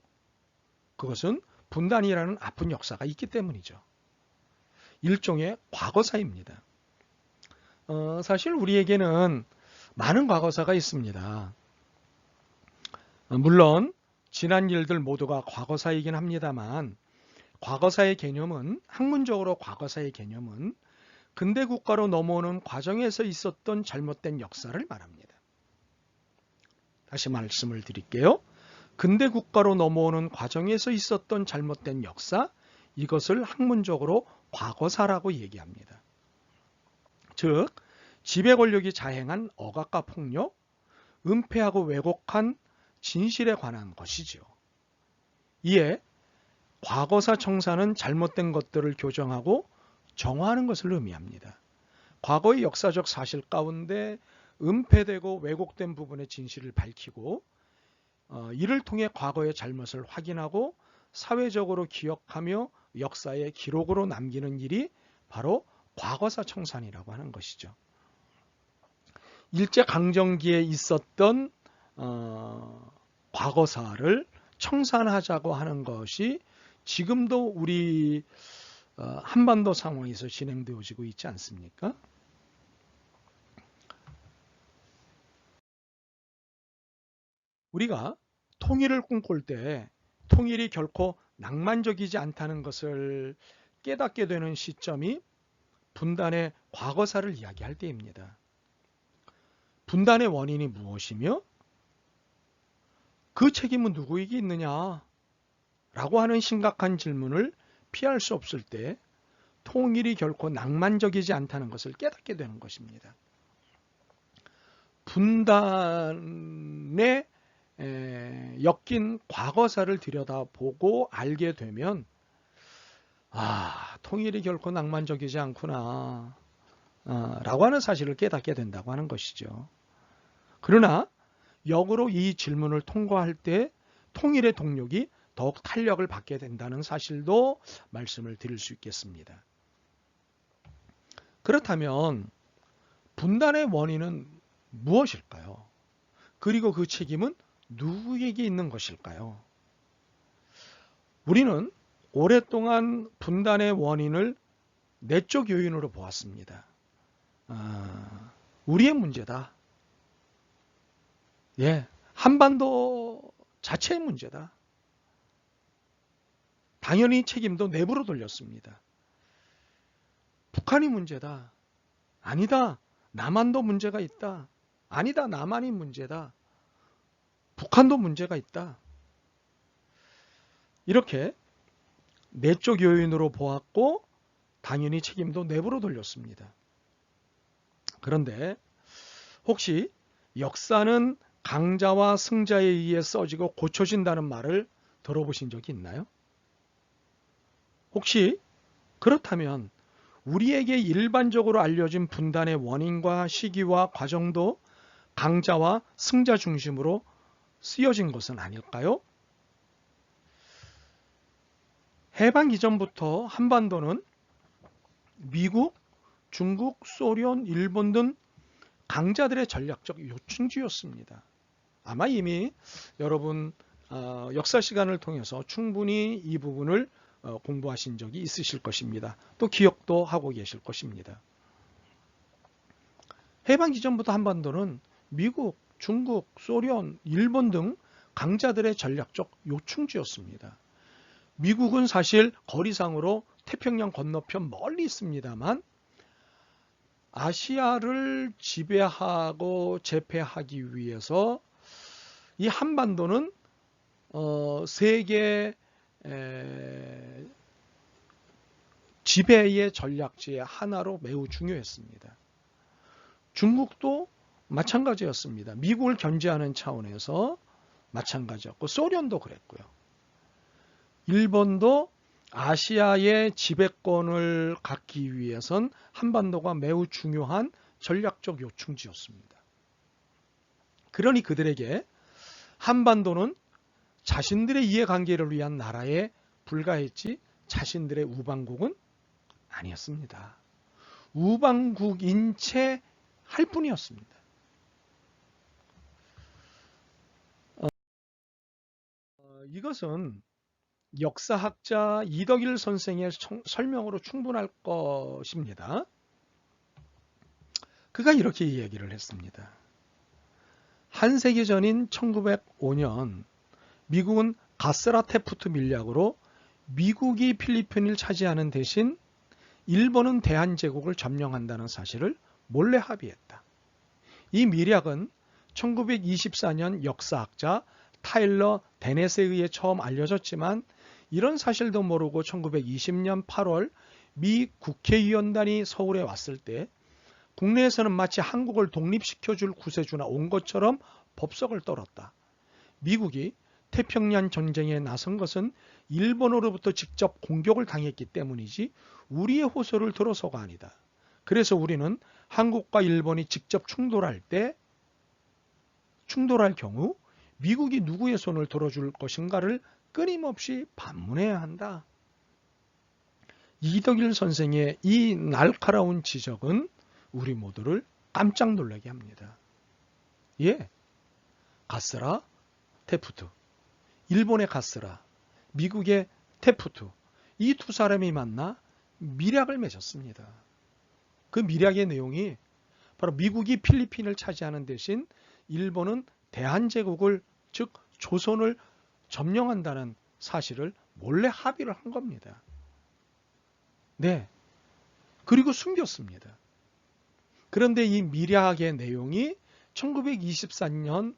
S1: 그것은 분단이라는 아픈 역사가 있기 때문이죠. 일종의 과거사입니다. 사실 우리에게는 많은 과거사가 있습니다. 물론 지난 일들 모두가 과거사이긴 합니다만, 과거사의 개념은, 학문적으로 과거사의 개념은 근대 국가로 넘어오는 과정에서 있었던 잘못된 역사를 말합니다. 다시 말씀을 드릴게요. 근대 국가로 넘어오는 과정에서 있었던 잘못된 역사, 이것을 학문적으로 과거사라고 얘기합니다. 즉, 지배 권력이 자행한 억압과 폭력, 은폐하고 왜곡한 진실에 관한 것이죠. 이에 과거사 청사는 잘못된 것들을 교정하고 정화하는 것을 의미합니다. 과거의 역사적 사실 가운데 은폐되고 왜곡된 부분의 진실을 밝히고, 이를 통해 과거의 잘못을 확인하고 사회적으로 기억하며 역사의 기록으로 남기는 일이 바로 과거사 청산이라고 하는 것이죠. 일제강점기에 있었던 과거사를 청산하자고 하는 것이 지금도 우리 한반도 상황에서 진행되어지고 있지 않습니까? 우리가 통일을 꿈꿀 때 통일이 결코 낭만적이지 않다는 것을 깨닫게 되는 시점이 분단의 과거사를 이야기할 때입니다. 분단의 원인이 무엇이며 그 책임은 누구에게 있느냐? 라고 하는 심각한 질문을 피할 수 없을 때 통일이 결코 낭만적이지 않다는 것을 깨닫게 되는 것입니다. 분단에 엮인 과거사를 들여다보고 알게 되면 통일이 결코 낭만적이지 않구나 라고 하는 사실을 깨닫게 된다고 하는 것이죠. 그러나 역으로 이 질문을 통과할 때 통일의 동력이 더욱 탄력을 받게 된다는 사실도 말씀을 드릴 수 있겠습니다. 그렇다면 분단의 원인은 무엇일까요? 그리고 그 책임은 누구에게 있는 것일까요? 우리는 오랫동안 분단의 원인을 내적 요인으로 보았습니다. 우리의 문제다. 한반도 자체의 문제다. 당연히 책임도 내부로 돌렸습니다. 북한이 문제다. 아니다. 남한도 문제가 있다. 아니다. 남한이 문제다. 북한도 문제가 있다. 이렇게 내적 요인으로 보았고 당연히 책임도 내부로 돌렸습니다. 그런데 혹시 역사는 강자와 승자에 의해 써지고 고쳐진다는 말을 들어보신 적이 있나요? 혹시 그렇다면 우리에게 일반적으로 알려진 분단의 원인과 시기와 과정도 강자와 승자 중심으로 쓰여진 것은 아닐까요? 해방 이전부터 한반도는 미국, 중국, 소련, 일본 등 강자들의 전략적 요충지였습니다. 아마 이미 여러분 역사 시간을 통해서 충분히 이 부분을 공부하신 적이 있으실 것입니다. 또 기억도 하고 계실 것입니다. 해방 이전부터 한반도는 미국, 중국, 소련, 일본 등 강자들의 전략적 요충지였습니다. 미국은 사실 거리상으로 태평양 건너편 멀리 있습니다만 아시아를 지배하고 제패하기 위해서 이 한반도는 세계 지배의 전략지의 하나로 매우 중요했습니다. 중국도 마찬가지였습니다. 미국을 견제하는 차원에서 마찬가지였고 소련도 그랬고요. 일본도 아시아의 지배권을 갖기 위해선 한반도가 매우 중요한 전략적 요충지였습니다. 그러니 그들에게 한반도는 자신들의 이해관계를 위한 나라에 불과했지 자신들의 우방국은 아니었습니다. 우방국인 채 할 뿐이었습니다. 이것은 역사학자 이덕일 선생의 설명으로 충분할 것입니다. 그가 이렇게 이야기를 했습니다. 한 세기 전인 1905년 미국은 가스라테프트 밀약으로 미국이 필리핀을 차지하는 대신 일본은 대한제국을 점령한다는 사실을 몰래 합의했다. 이 밀약은 1924년 역사학자 타일러 데넷에 의해 처음 알려졌지만 이런 사실도 모르고 1920년 8월 미 국회의원단이 서울에 왔을 때 국내에서는 마치 한국을 독립시켜줄 구세주나 온 것처럼 법석을 떨었다. 미국이 태평양 전쟁에 나선 것은 일본으로부터 직접 공격을 당했기 때문이지 우리의 호소를 들어서가 아니다. 그래서 우리는 한국과 일본이 직접 충돌할 경우 미국이 누구의 손을 들어줄 것인가를 끊임없이 반문해야 한다. 이덕일 선생의 이 날카로운 지적은 우리 모두를 깜짝 놀라게 합니다. 예, 가스라, 테프트, 일본의 가스라, 미국의 테프트, 이 두 사람이 만나 밀약을 맺었습니다. 그 밀약의 내용이 바로 미국이 필리핀을 차지하는 대신 일본은 대한제국을 즉 조선을 점령한다는 사실을 몰래 합의를 한 겁니다. 네, 그리고 숨겼습니다. 그런데 이 밀약의 내용이 1924년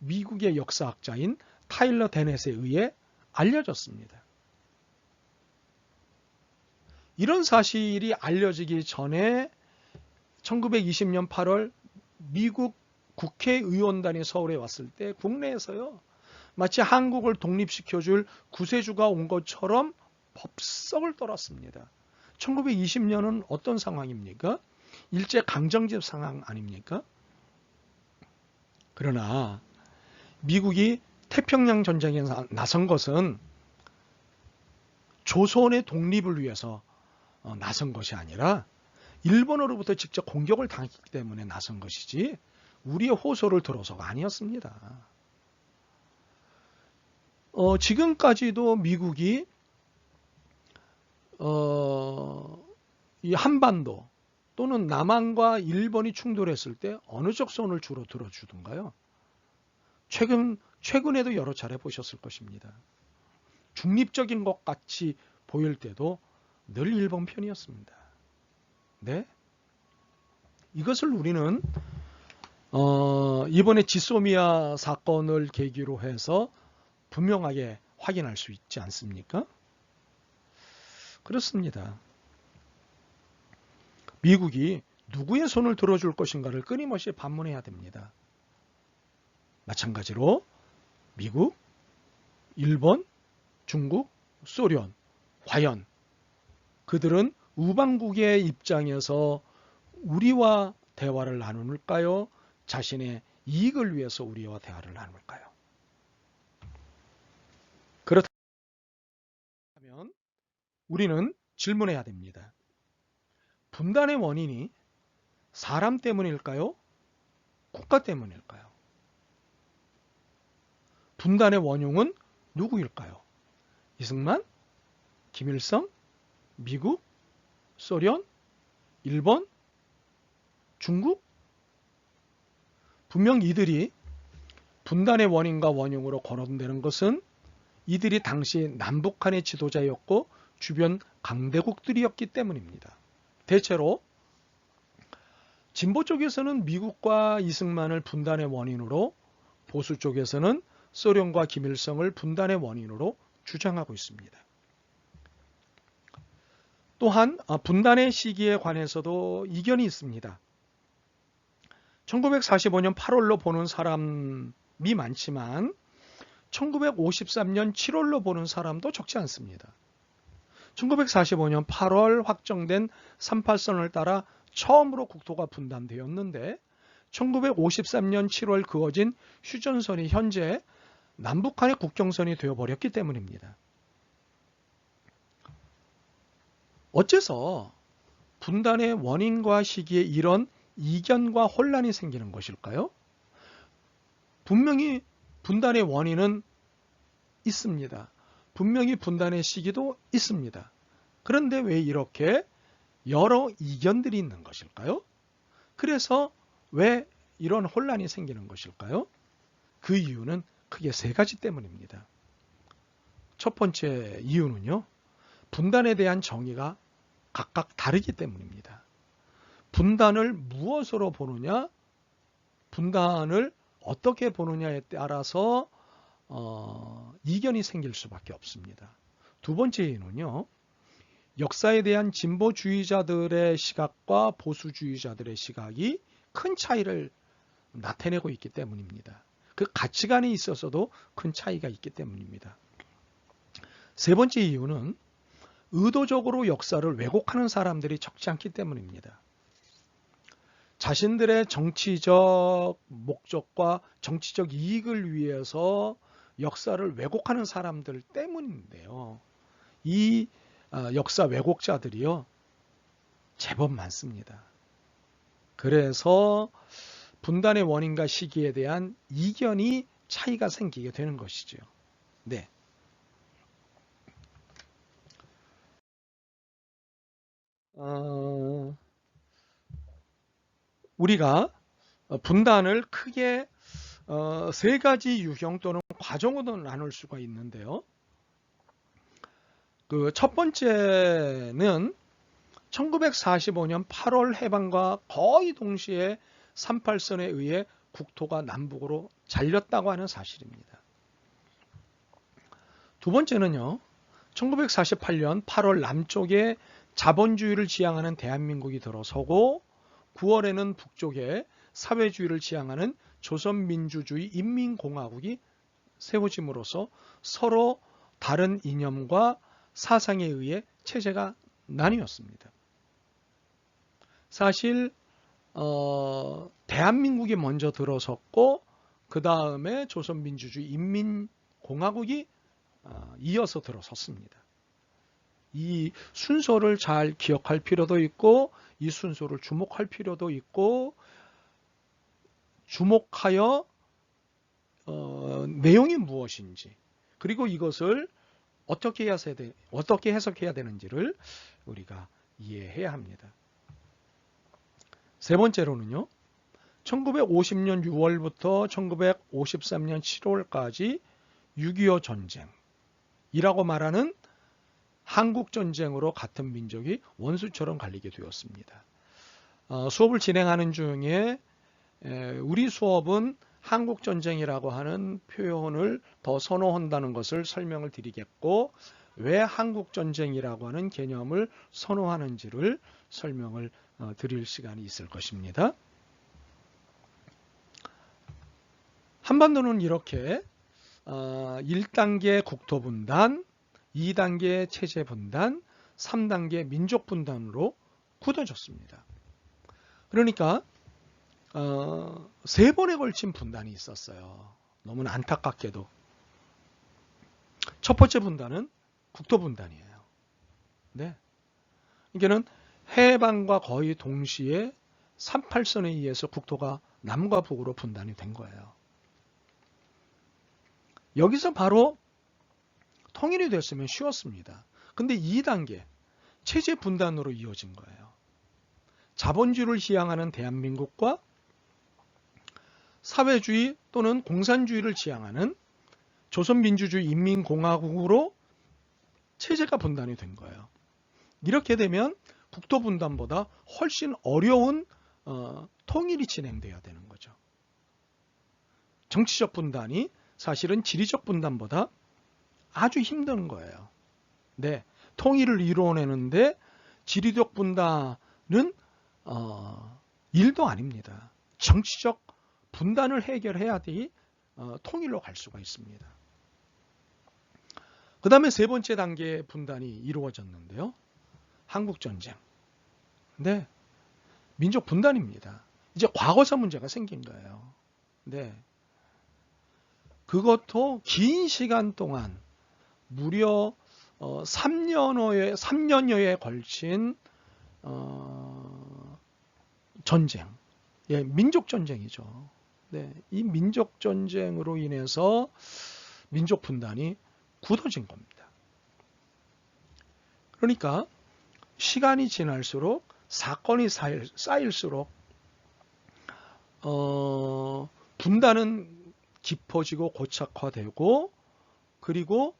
S1: 미국의 역사학자인 타일러 데넷에 의해 알려졌습니다. 이런 사실이 알려지기 전에 1920년 8월 미국 국회의원단이 서울에 왔을 때 국내에서요, 마치 한국을 독립시켜줄 구세주가 온 것처럼 법석을 떨었습니다. 1920년은 어떤 상황입니까? 일제강점기 상황 아닙니까? 그러나 미국이 태평양 전쟁에 나선 것은 조선의 독립을 위해서 나선 것이 아니라 일본으로부터 직접 공격을 당했기 때문에 나선 것이지 우리의 호소를 들어서가 아니었습니다. 지금까지도 미국이 이 한반도 또는 남한과 일본이 충돌했을 때 어느 쪽 손을 주로 들어주던가요? 최근에도 여러 차례 보셨을 것입니다. 중립적인 것 같이 보일 때도 늘 일본 편이었습니다. 네? 이것을 우리는 이번에 지소미아 사건을 계기로 해서 분명하게 확인할 수 있지 않습니까? 그렇습니다. 미국이 누구의 손을 들어줄 것인가를 끊임없이 반문해야 됩니다. 마찬가지로 미국, 일본, 중국, 소련, 과연 그들은 우방국의 입장에서 우리와 대화를 나눌까요? 자신의 이익을 위해서 우리와 대화를 나눌까요? 그렇다면 우리는 질문해야 됩니다. 분단의 원인이 사람 때문일까요? 국가 때문일까요? 분단의 원흉은 누구일까요? 이승만, 김일성, 미국, 소련, 일본, 중국? 분명 이들이 분단의 원인과 원흉으로 거론되는 것은 이들이 당시 남북한의 지도자였고 주변 강대국들이었기 때문입니다. 대체로 진보 쪽에서는 미국과 이승만을 분단의 원인으로, 보수 쪽에서는 소련과 김일성을 분단의 원인으로 주장하고 있습니다. 또한 분단의 시기에 관해서도 이견이 있습니다. 1945년 8월로 보는 사람이 많지만 1953년 7월로 보는 사람도 적지 않습니다. 1945년 8월 확정된 38선을 따라 처음으로 국토가 분단되었는데 1953년 7월 그어진 휴전선이 현재 남북한의 국경선이 되어버렸기 때문입니다. 어째서 분단의 원인과 시기에 이런 이견과 혼란이 생기는 것일까요? 분명히 분단의 원인은 있습니다. 분명히 분단의 시기도 있습니다. 그런데 왜 이렇게 여러 이견들이 있는 것일까요? 그래서 왜 이런 혼란이 생기는 것일까요? 그 이유는 크게 세 가지 때문입니다. 첫 번째 이유는요, 분단에 대한 정의가 각각 다르기 때문입니다. 분단을 무엇으로 보느냐, 분단을 어떻게 보느냐에 따라서 이견이 생길 수밖에 없습니다. 두 번째 이유는요, 역사에 대한 진보주의자들의 시각과 보수주의자들의 시각이 큰 차이를 나타내고 있기 때문입니다. 그 가치관에 있어서도 큰 차이가 있기 때문입니다. 세 번째 이유는 의도적으로 역사를 왜곡하는 사람들이 적지 않기 때문입니다. 자신들의 정치적 목적과 정치적 이익을 위해서 역사를 왜곡하는 사람들 때문인데요. 이 역사 왜곡자들이요, 제법 많습니다. 그래서 분단의 원인과 시기에 대한 이견이 차이가 생기게 되는 것이죠. 네. 우리가 분단을 크게 세 가지 유형 또는 과정으로 나눌 수가 있는데요. 그 첫 번째는 1945년 8월 해방과 거의 동시에 38선에 의해 국토가 남북으로 잘렸다고 하는 사실입니다. 두 번째는요, 1948년 8월 남쪽에 자본주의를 지향하는 대한민국이 들어서고 9월에는 북쪽에 사회주의를 지향하는 조선민주주의 인민공화국이 세워짐으로써 서로 다른 이념과 사상에 의해 체제가 나뉘었습니다. 사실 대한민국이 먼저 들어섰고 그 다음에 조선민주주의 인민공화국이 이어서 들어섰습니다. 이 순서를 잘 기억할 필요도 있고 이 순서를 주목할 필요도 있고 주목하여 내용이 무엇인지 그리고 이것을 어떻게 해석해야 되는지를 우리가 이해해야 합니다. 세 번째로는요, 1950년 6월부터 1953년 7월까지 6.25 전쟁이라고 말하는 한국전쟁으로 같은 민족이 원수처럼 갈리게 되었습니다. 수업을 진행하는 중에 우리 수업은 한국전쟁이라고 하는 표현을 더 선호한다는 것을 설명을 드리겠고 왜 한국전쟁이라고 하는 개념을 선호하는지를 설명을 드릴 시간이 있을 것입니다. 한반도는 이렇게 1단계 국토분단, 2단계 체제분단, 3단계 민족분단으로 굳어졌습니다. 그러니까 세 번에 걸친 분단이 있었어요. 너무나 안타깝게도. 첫 번째 분단은 국토분단이에요. 네. 이게는 해방과 거의 동시에 38선에 의해서 국토가 남과 북으로 분단이 된 거예요. 여기서 바로 통일이 됐으면 쉬웠습니다. 근데 2단계 체제 분단으로 이어진 거예요. 자본주의를 지향하는 대한민국과 사회주의 또는 공산주의를 지향하는 조선민주주의 인민공화국으로 체제가 분단이 된 거예요. 이렇게 되면 국토 분단보다 훨씬 어려운 통일이 진행돼야 되는 거죠. 정치적 분단이 사실은 지리적 분단보다 아주 힘든 거예요. 네, 통일을 이루어내는데 지리적 분단은 일도 아닙니다. 정치적 분단을 해결해야 통일로 갈 수가 있습니다. 그 다음에 세 번째 단계의 분단이 이루어졌는데요. 한국전쟁. 네. 민족 분단입니다. 이제 과거사 문제가 생긴 거예요. 네. 그것도 긴 시간 동안 무려 3년여에 걸친 전쟁. 예, 민족 전쟁이죠. 네. 이 민족 전쟁으로 인해서 민족 분단이 굳어진 겁니다. 그러니까 시간이 지날수록 사건이 쌓일수록 분단은 깊어지고 고착화되고 그리고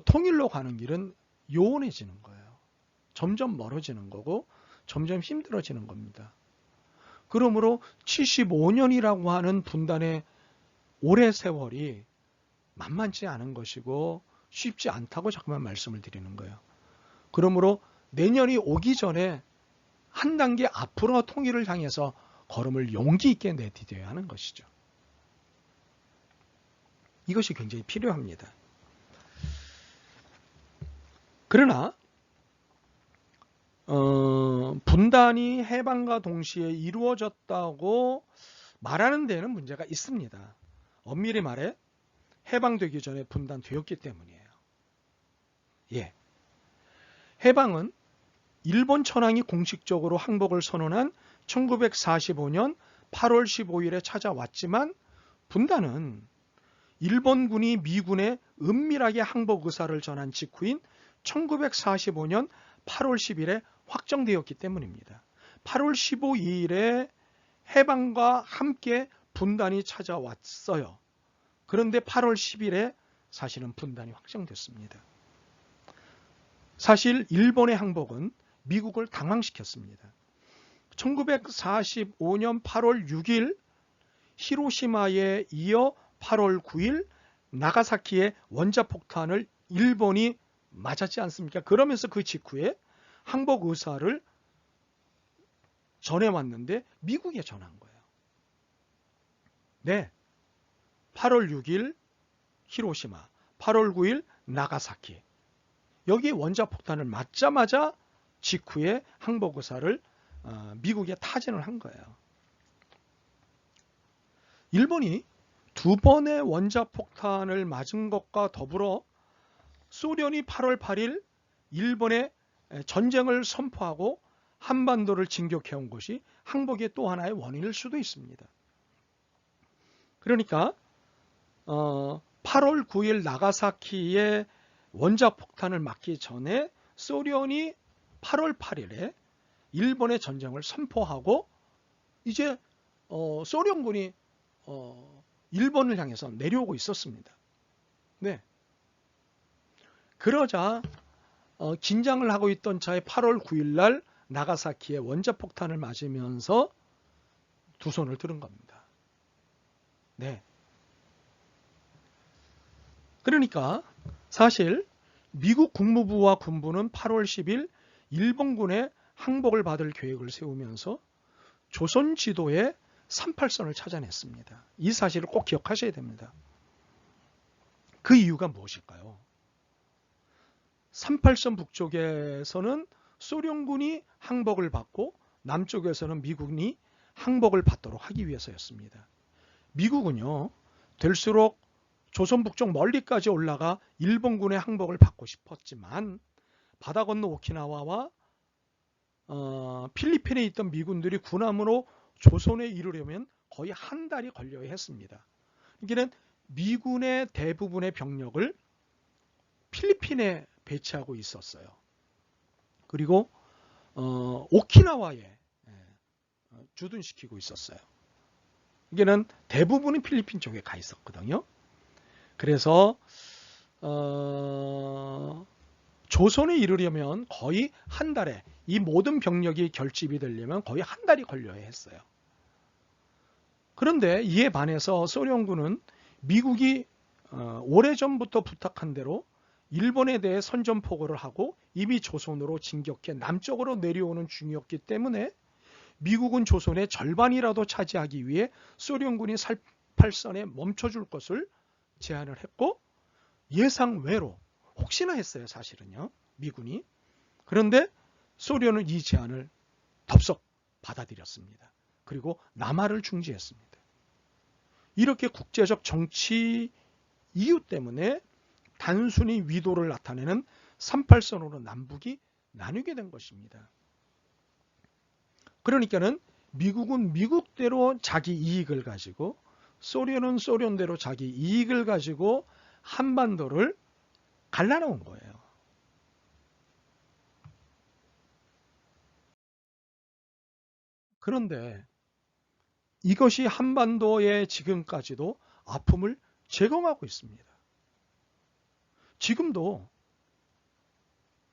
S1: 통일로 가는 길은 요원해지는 거예요. 점점 멀어지는 거고 점점 힘들어지는 겁니다. 그러므로 75년이라고 하는 분단의 오래 세월이 만만치 않은 것이고 쉽지 않다고 자꾸만 말씀을 드리는 거예요. 그러므로 내년이 오기 전에 한 단계 앞으로 통일을 향해서 걸음을 용기 있게 내디뎌야 하는 것이죠. 이것이 굉장히 필요합니다. 그러나 분단이 해방과 동시에 이루어졌다고 말하는 데는 문제가 있습니다. 엄밀히 말해 해방되기 전에 분단되었기 때문이에요. 예. 해방은 일본 천황이 공식적으로 항복을 선언한 1945년 8월 15일에 찾아왔지만 분단은 일본군이 미군에 은밀하게 항복 의사를 전한 직후인 1945년 8월 10일에 확정되었기 때문입니다. 8월 15일에 해방과 함께 분단이 찾아왔어요. 그런데 8월 10일에 사실은 분단이 확정됐습니다. 사실 일본의 항복은 미국을 당황시켰습니다. 1945년 8월 6일 히로시마에 이어 8월 9일 나가사키의 원자폭탄을 일본이 맞았지 않습니까? 그러면서 그 직후에 항복 의사를 전해왔는데 미국에 전한 거예요. 네, 8월 6일 히로시마, 8월 9일 나가사키. 여기 원자폭탄을 맞자마자 직후에 항복 의사를 미국에 타진을 한 거예요. 일본이 두 번의 원자폭탄을 맞은 것과 더불어 소련이 8월 8일 일본에 전쟁을 선포하고 한반도를 진격해온 것이 항복의 또 하나의 원인일 수도 있습니다. 그러니까 8월 9일 나가사키에 원자폭탄을 맞기 전에 소련이 8월 8일에 일본의 전쟁을 선포하고 이제 소련군이 일본을 향해서 내려오고 있었습니다. 네. 그러자 긴장을 하고 있던 차에 8월 9일 날 나가사키에 원자폭탄을 맞으면서 두 손을 들은 겁니다. 네. 그러니까 사실 미국 국무부와 군부는 8월 10일 일본군의 항복을 받을 계획을 세우면서 조선 지도에 38선을 찾아냈습니다. 이 사실을 꼭 기억하셔야 됩니다. 그 이유가 무엇일까요? 38선 북쪽에서는 소련군이 항복을 받고 남쪽에서는 미군이 항복을 받도록 하기 위해서였습니다. 미국은요, 될수록 조선 북쪽 멀리까지 올라가 일본군의 항복을 받고 싶었지만 바다 건너 오키나와와 필리핀에 있던 미군들이 군함으로 조선에 이르려면 거의 한 달이 걸려야 했습니다. 그러니까 미군의 대부분의 병력을 필리핀에 배치하고 있었어요. 그리고 오키나와에 주둔시키고 있었어요. 이게는 대부분이 필리핀 쪽에 가 있었거든요. 그래서 조선에 이르려면 거의 한 달에 이 모든 병력이 결집이 되려면 거의 한 달이 걸려야 했어요. 그런데 이에 반해서 소련군은 미국이 오래전부터 부탁한 대로 일본에 대해 선전포고를 하고 이미 조선으로 진격해 남쪽으로 내려오는 중이었기 때문에 미국은 조선의 절반이라도 차지하기 위해 소련군이 38선에 멈춰줄 것을 제안을 했고 예상 외로 혹시나 했어요, 사실은요. 미군이. 그런데 소련은 이 제안을 덥석 받아들였습니다. 그리고 남하를 중지했습니다. 이렇게 국제적 정치 이유 때문에 단순히 위도를 나타내는 38선으로 남북이 나뉘게 된 것입니다. 그러니까는 미국은 미국대로 자기 이익을 가지고 소련은 소련대로 자기 이익을 가지고 한반도를 갈라놓은 거예요. 그런데 이것이 한반도에 지금까지도 아픔을 제공하고 있습니다. 지금도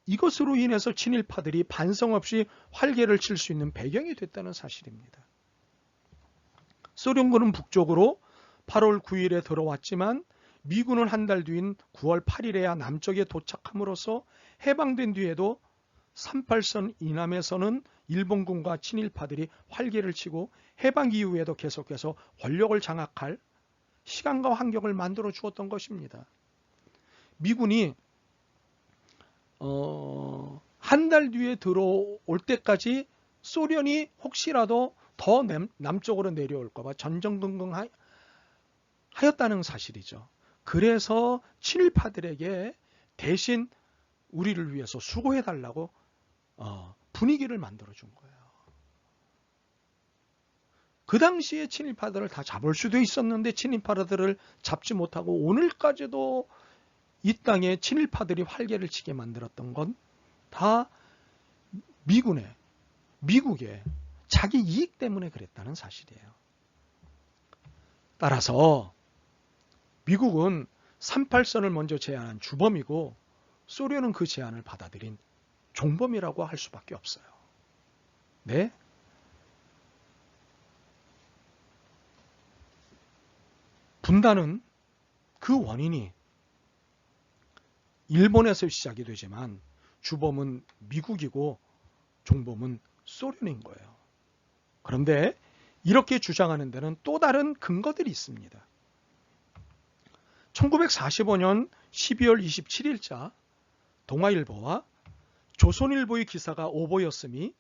S1: 이것으로 인해서 친일파들이 반성 없이 활개를 칠 수 있는 배경이 됐다는 사실입니다. 소련군은 북쪽으로 8월 9일에 들어왔지만 미군은 한 달 뒤인 9월 8일에야 남쪽에 도착함으로써 해방된 뒤에도 38선 이남에서는 일본군과 친일파들이 활개를 치고 해방 이후에도 계속해서 권력을 장악할 시간과 환경을 만들어 주었던 것입니다. 미군이 한 달 뒤에 들어올 때까지 소련이 혹시라도 더 남쪽으로 내려올까 봐 전전긍긍하였다는 사실이죠. 그래서 친일파들에게 대신 우리를 위해서 수고해달라고 분위기를 만들어준 거예요. 그 당시에 친일파들을 다 잡을 수도 있었는데 친일파들을 잡지 못하고 오늘까지도 이 땅에 친일파들이 활개를 치게 만들었던 건 다 미국의 자기 이익 때문에 그랬다는 사실이에요. 따라서 미국은 38선을 먼저 제안한 주범이고 소련은 그 제안을 받아들인 종범이라고 할 수밖에 없어요. 네? 분단은 그 원인이 일본에서 시작이 되지만 주범은 미국이고 종범은 소련인 거예요. 그런데 이렇게 주장하는 데는 또 다른 근거들이 있습니다. 1945년 12월 27일자 동아일보와 조선일보의 기사가 오보였음이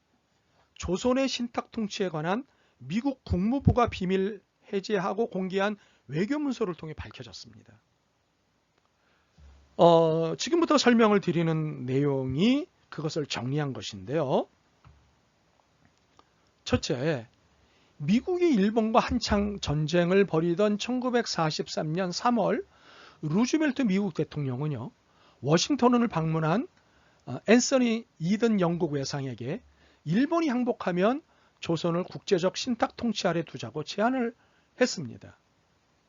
S1: 조선의 신탁 통치에 관한 미국 국무부가 비밀 해제하고 공개한 외교문서를 통해 밝혀졌습니다. 지금부터 설명을 드리는 내용이 그것을 정리한 것인데요. 첫째, 미국이 일본과 한창 전쟁을 벌이던 1943년 3월 루즈벨트 미국 대통령은요, 워싱턴을 방문한 앤서니 이든 영국 외상에게 일본이 항복하면 조선을 국제적 신탁 통치 아래 두자고 제안을 했습니다.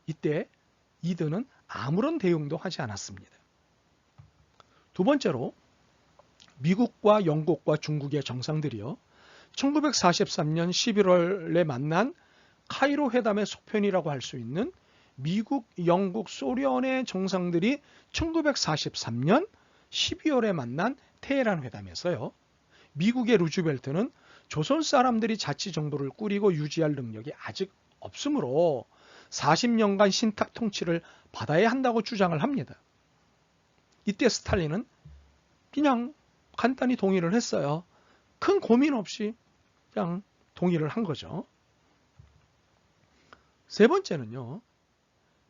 S1: 이때 이든은 아무런 대응도 하지 않았습니다. 두 번째로 미국과 영국과 중국의 정상들이요, 1943년 11월에 만난 카이로 회담의 속편이라고 할 수 있는 미국, 영국, 소련의 정상들이 1943년 12월에 만난 테헤란 회담에서요, 미국의 루즈벨트는 조선 사람들이 자치 정부를 꾸리고 유지할 능력이 아직 없으므로 40년간 신탁 통치를 받아야 한다고 주장을 합니다. 이때 스탈린은 그냥 간단히 동의를 했어요. 큰 고민 없이 그냥 동의를 한 거죠. 세 번째는요,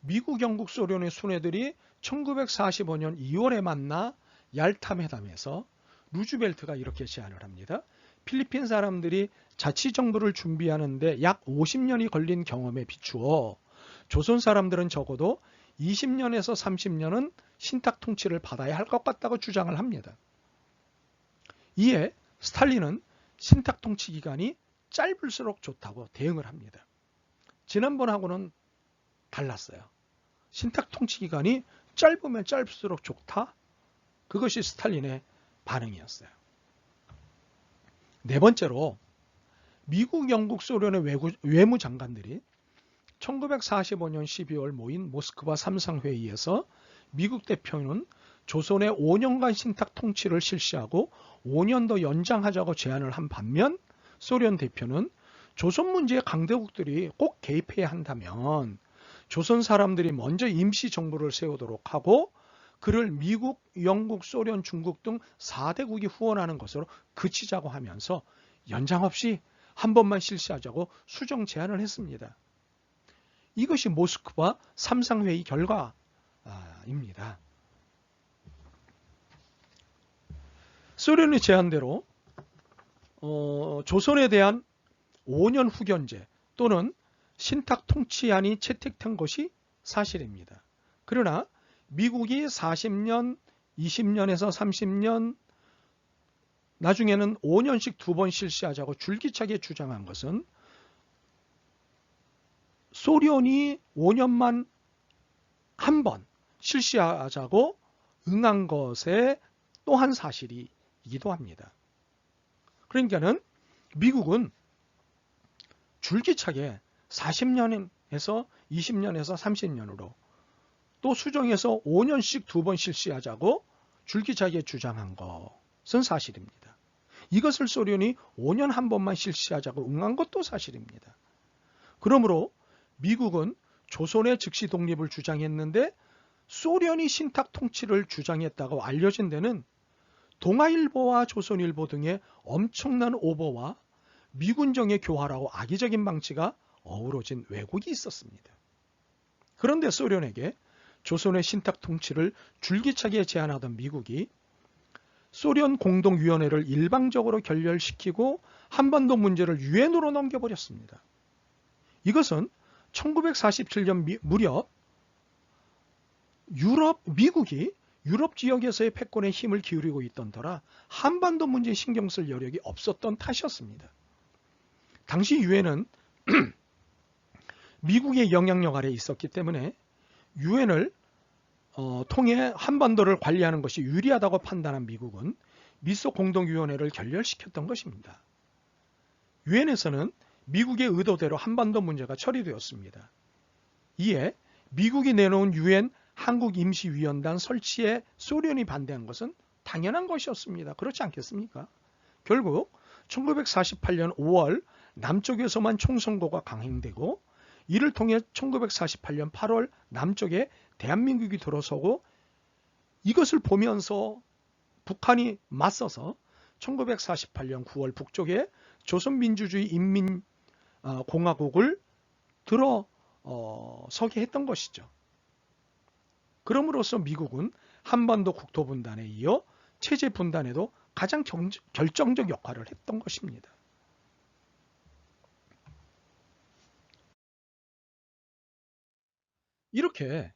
S1: 미국, 영국, 소련의 순회들이 1945년 2월에 만나 얄타 회담에서 루즈벨트가 이렇게 제안을 합니다. 필리핀 사람들이 자치정부를 준비하는데 약 50년이 걸린 경험에 비추어 조선 사람들은 적어도 20년에서 30년은 신탁 통치를 받아야 할 것 같다고 주장을 합니다. 이에 스탈린은 신탁 통치 기간이 짧을수록 좋다고 대응을 합니다. 지난번하고는 달랐어요. 신탁 통치 기간이 짧으면 짧을수록 좋다? 그것이 스탈린의 반응이었어요. 네 번째로 미국, 영국, 소련의 외무장관들이 1945년 12월 모인 모스크바 삼상회의에서 미국 대표는 조선의 5년간 신탁 통치를 실시하고 5년 더 연장하자고 제안을 한 반면 소련 대표는 조선 문제에 강대국들이 꼭 개입해야 한다면 조선 사람들이 먼저 임시 정부를 세우도록 하고 그를 미국, 영국, 소련, 중국 등 4대국이 후원하는 것으로 그치자고 하면서 연장 없이 한 번만 실시하자고 수정 제안을 했습니다. 이것이 모스크바 3상회의 결과입니다. 소련의 제안대로 조선에 대한 5년 후견제 또는 신탁 통치안이 채택된 것이 사실입니다. 그러나 미국이 40년, 20년에서 30년, 나중에는 5년씩 2번 실시하자고 줄기차게 주장한 것은 소련이 5년만 한 번 실시하자고 응한 것의 또 한 사실이기도 합니다. 그러니까는 미국은 줄기차게 40년에서 20년에서 30년으로 또 수정해서 5년씩 2번 실시하자고 줄기차게 주장한 것은 사실입니다. 이것을 소련이 5년 한 번만 실시하자고 응한 것도 사실입니다. 그러므로 미국은 조선의 즉시 독립을 주장했는데 소련이 신탁 통치를 주장했다고 알려진 데는 동아일보와 조선일보 등의 엄청난 오보와 미군정의 교활하고 악의적인 방치가 어우러진 왜곡이 있었습니다. 그런데 소련에게 조선의 신탁 통치를 줄기차게 제안하던 미국이 소련 공동위원회를 일방적으로 결렬시키고 한반도 문제를 유엔으로 넘겨버렸습니다. 이것은 1947년 무렵 미국이 유럽 지역에서의 패권에 힘을 기울이고 있던 터라 한반도 문제에 신경 쓸 여력이 없었던 탓이었습니다. 당시 유엔은 미국의 영향력 아래에 있었기 때문에 유엔을 통해 한반도를 관리하는 것이 유리하다고 판단한 미국은 미소 공동위원회를 결렬시켰던 것입니다. 유엔에서는 미국의 의도대로 한반도 문제가 처리되었습니다. 이에 미국이 내놓은 유엔 한국임시위원단 설치에 소련이 반대한 것은 당연한 것이었습니다. 그렇지 않겠습니까? 결국 1948년 5월 남쪽에서만 총선거가 강행되고 이를 통해 1948년 8월 남쪽에 대한민국이 들어서고 이것을 보면서 북한이 맞서서 1948년 9월 북쪽에 조선민주주의 인민공화국을 들어서게 했던 것이죠. 그럼으로써 미국은 한반도 국토 분단에 이어 체제 분단에도 가장 결정적 역할을 했던 것입니다. 이렇게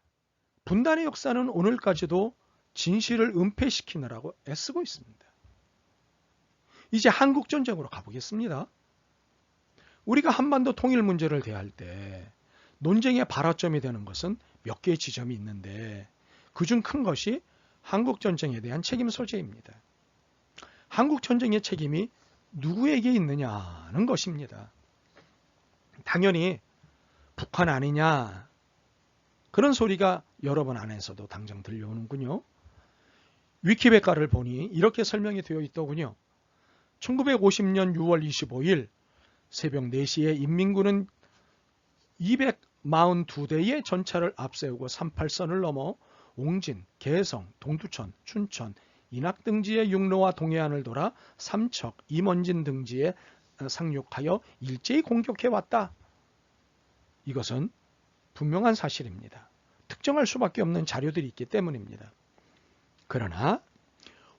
S1: 분단의 역사는 오늘까지도 진실을 은폐시키느라고 애쓰고 있습니다. 이제 한국전쟁으로 가보겠습니다. 우리가 한반도 통일 문제를 대할 때 논쟁의 발화점이 되는 것은 몇 개의 지점이 있는데 그중 큰 것이 한국전쟁에 대한 책임 소재입니다. 한국전쟁의 책임이 누구에게 있느냐는 것입니다. 당연히 북한 아니냐 그런 소리가 여러분 안에서도 당장 들려오는군요. 위키백과를 보니 이렇게 설명이 되어 있더군요. 1950년 6월 25일 새벽 4시에 인민군은 242대의 전차를 앞세우고 38선을 넘어 옹진, 개성, 동두천, 춘천, 인학 등지의 육로와 동해안을 돌아 삼척, 임원진 등지에 상륙하여 일제히 공격해왔다. 이것은 분명한 사실입니다. 특정할 수밖에 없는 자료들이 있기 때문입니다. 그러나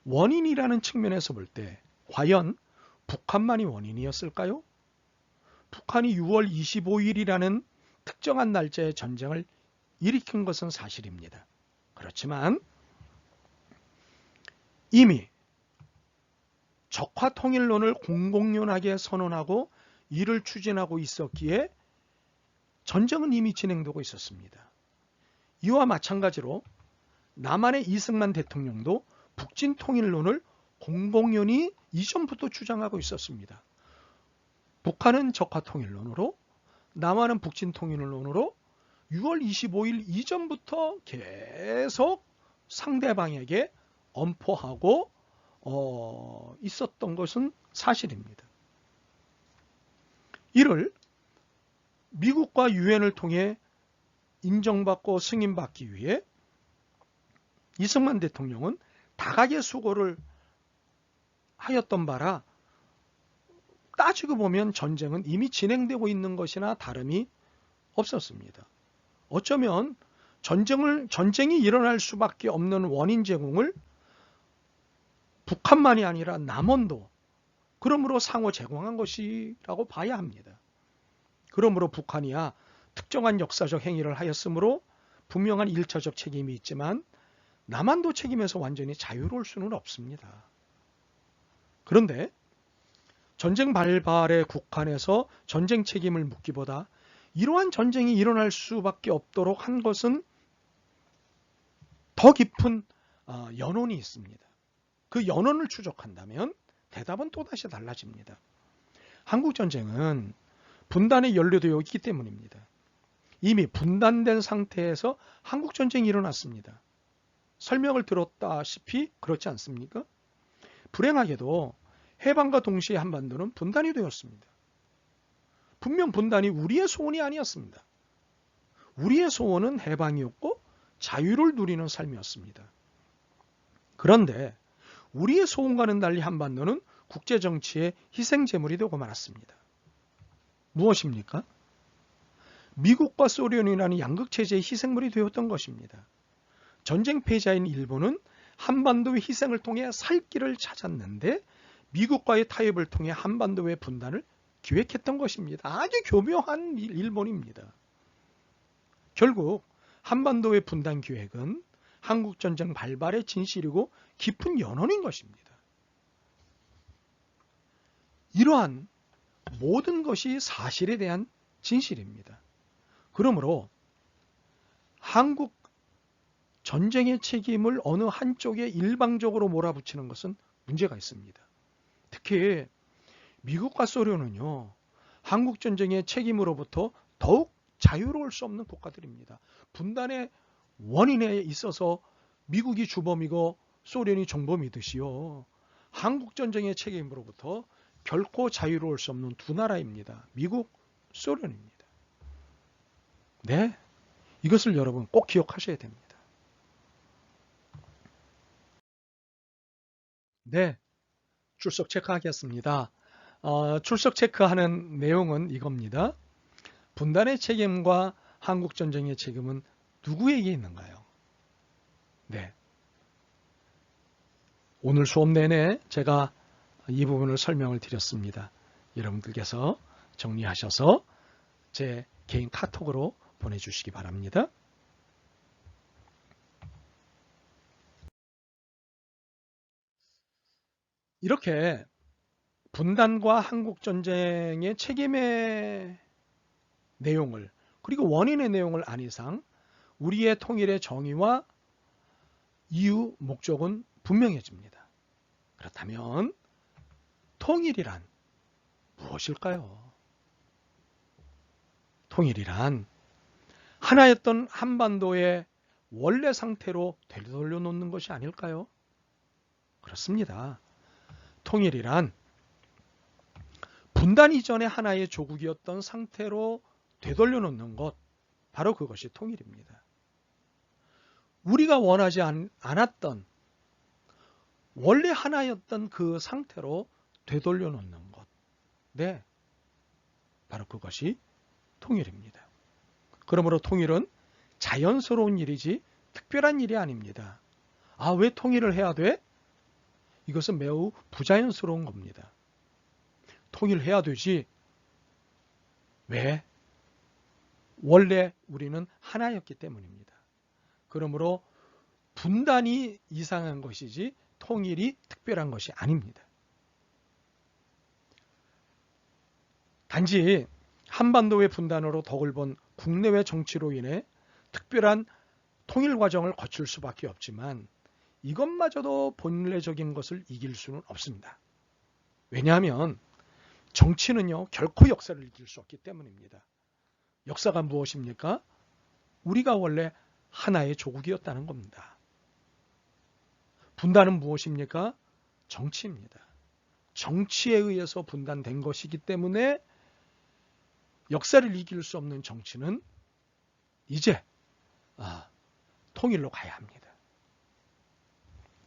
S1: 원인이라는 측면에서 볼 때 과연 북한만이 원인이었을까요? 북한이 6월 25일이라는 특정한 날짜에 전쟁을 일으킨 것은 사실입니다. 그렇지만 이미 적화통일론을 공공연하게 선언하고 이를 추진하고 있었기에 전쟁은 이미 진행되고 있었습니다. 이와 마찬가지로 남한의 이승만 대통령도 북진통일론을 공공연히 이전부터 주장하고 있었습니다. 북한은 적화통일론으로 남한은 북진통일론으로 6월 25일 이전부터 계속 상대방에게 엄포하고 있었던 것은 사실입니다. 이를 미국과 유엔을 통해 인정받고 승인받기 위해 이승만 대통령은 다각의 수고를 하였던 바라 따지고 보면 전쟁은 이미 진행되고 있는 것이나 다름이 없었습니다. 어쩌면 전쟁이 일어날 수밖에 없는 원인 제공을 북한만이 아니라 남원도 그러므로 상호 제공한 것이라고 봐야 합니다. 그러므로 북한이야 특정한 역사적 행위를 하였으므로 분명한 1차적 책임이 있지만 남한도 책임에서 완전히 자유로울 수는 없습니다. 그런데 전쟁 발발에 국한해서 전쟁 책임을 묻기보다 이러한 전쟁이 일어날 수밖에 없도록 한 것은 더 깊은 연원이 있습니다. 그 연원을 추적한다면 대답은 또다시 달라집니다. 한국전쟁은 분단에 연루되어 있기 때문입니다. 이미 분단된 상태에서 한국전쟁이 일어났습니다. 설명을 들었다시피 그렇지 않습니까? 불행하게도 해방과 동시에 한반도는 분단이 되었습니다. 분명 분단이 우리의 소원이 아니었습니다. 우리의 소원은 해방이었고 자유를 누리는 삶이었습니다. 그런데 우리의 소원과는 달리 한반도는 국제정치의 희생제물이 되고 말았습니다. 무엇입니까? 미국과 소련이라는 양극체제의 희생물이 되었던 것입니다. 전쟁 패자인 일본은 한반도의 희생을 통해 살 길을 찾았는데 미국과의 타협을 통해 한반도의 분단을 기획했던 것입니다. 아주 교묘한 일본입니다. 결국 한반도의 분단 기획은 한국전쟁 발발의 진실이고 깊은 연원인 것입니다. 이러한 모든 것이 사실에 대한 진실입니다. 그러므로 한국 전쟁의 책임을 어느 한쪽에 일방적으로 몰아붙이는 것은 문제가 있습니다. 특히 미국과 소련은요, 한국전쟁의 책임으로부터 더욱 자유로울 수 없는 국가들입니다. 분단의 원인에 있어서 미국이 주범이고 소련이 종범이듯이요, 한국전쟁의 책임으로부터 결코 자유로울 수 없는 두 나라입니다. 미국, 소련입니다. 네, 이것을 여러분 꼭 기억하셔야 됩니다. 네, 출석 체크하겠습니다. 출석 체크하는 내용은 이겁니다. 분단의 책임과 한국전쟁의 책임은 누구에게 있는가요? 네, 오늘 수업 내내 제가 이 부분을 설명을 드렸습니다. 여러분들께서 정리하셔서 제 개인 카톡으로 보내주시기 바랍니다. 이렇게 분단과 한국전쟁의 책임의 내용을 그리고 원인의 내용을 안 이상 우리의 통일의 정의와 이유, 목적은 분명해집니다. 그렇다면 통일이란 무엇일까요? 통일이란 하나였던 한반도의 원래 상태로 되돌려놓는 것이 아닐까요? 그렇습니다. 통일이란 분단 이전의 하나의 조국이었던 상태로 되돌려놓는 것, 바로 그것이 통일입니다. 우리가 원하지 않았던 원래 하나였던 그 상태로 되돌려놓는 것, 네, 바로 그것이 통일입니다. 그러므로 통일은 자연스러운 일이지 특별한 일이 아닙니다. 왜 통일을 해야 돼? 이것은 매우 부자연스러운 겁니다. 통일해야 되지. 왜? 원래 우리는 하나였기 때문입니다. 그러므로 분단이 이상한 것이지 통일이 특별한 것이 아닙니다. 단지 한반도의 분단으로 덕을 본 국내외 정치로 인해 특별한 통일 과정을 거칠 수밖에 없지만 이것마저도 본래적인 것을 이길 수는 없습니다. 왜냐하면 정치는요, 결코 역사를 이길 수 없기 때문입니다. 역사가 무엇입니까? 우리가 원래 하나의 조국이었다는 겁니다. 분단은 무엇입니까? 정치입니다. 정치에 의해서 분단된 것이기 때문에 역사를 이길 수 없는 정치는 이제 통일로 가야 합니다.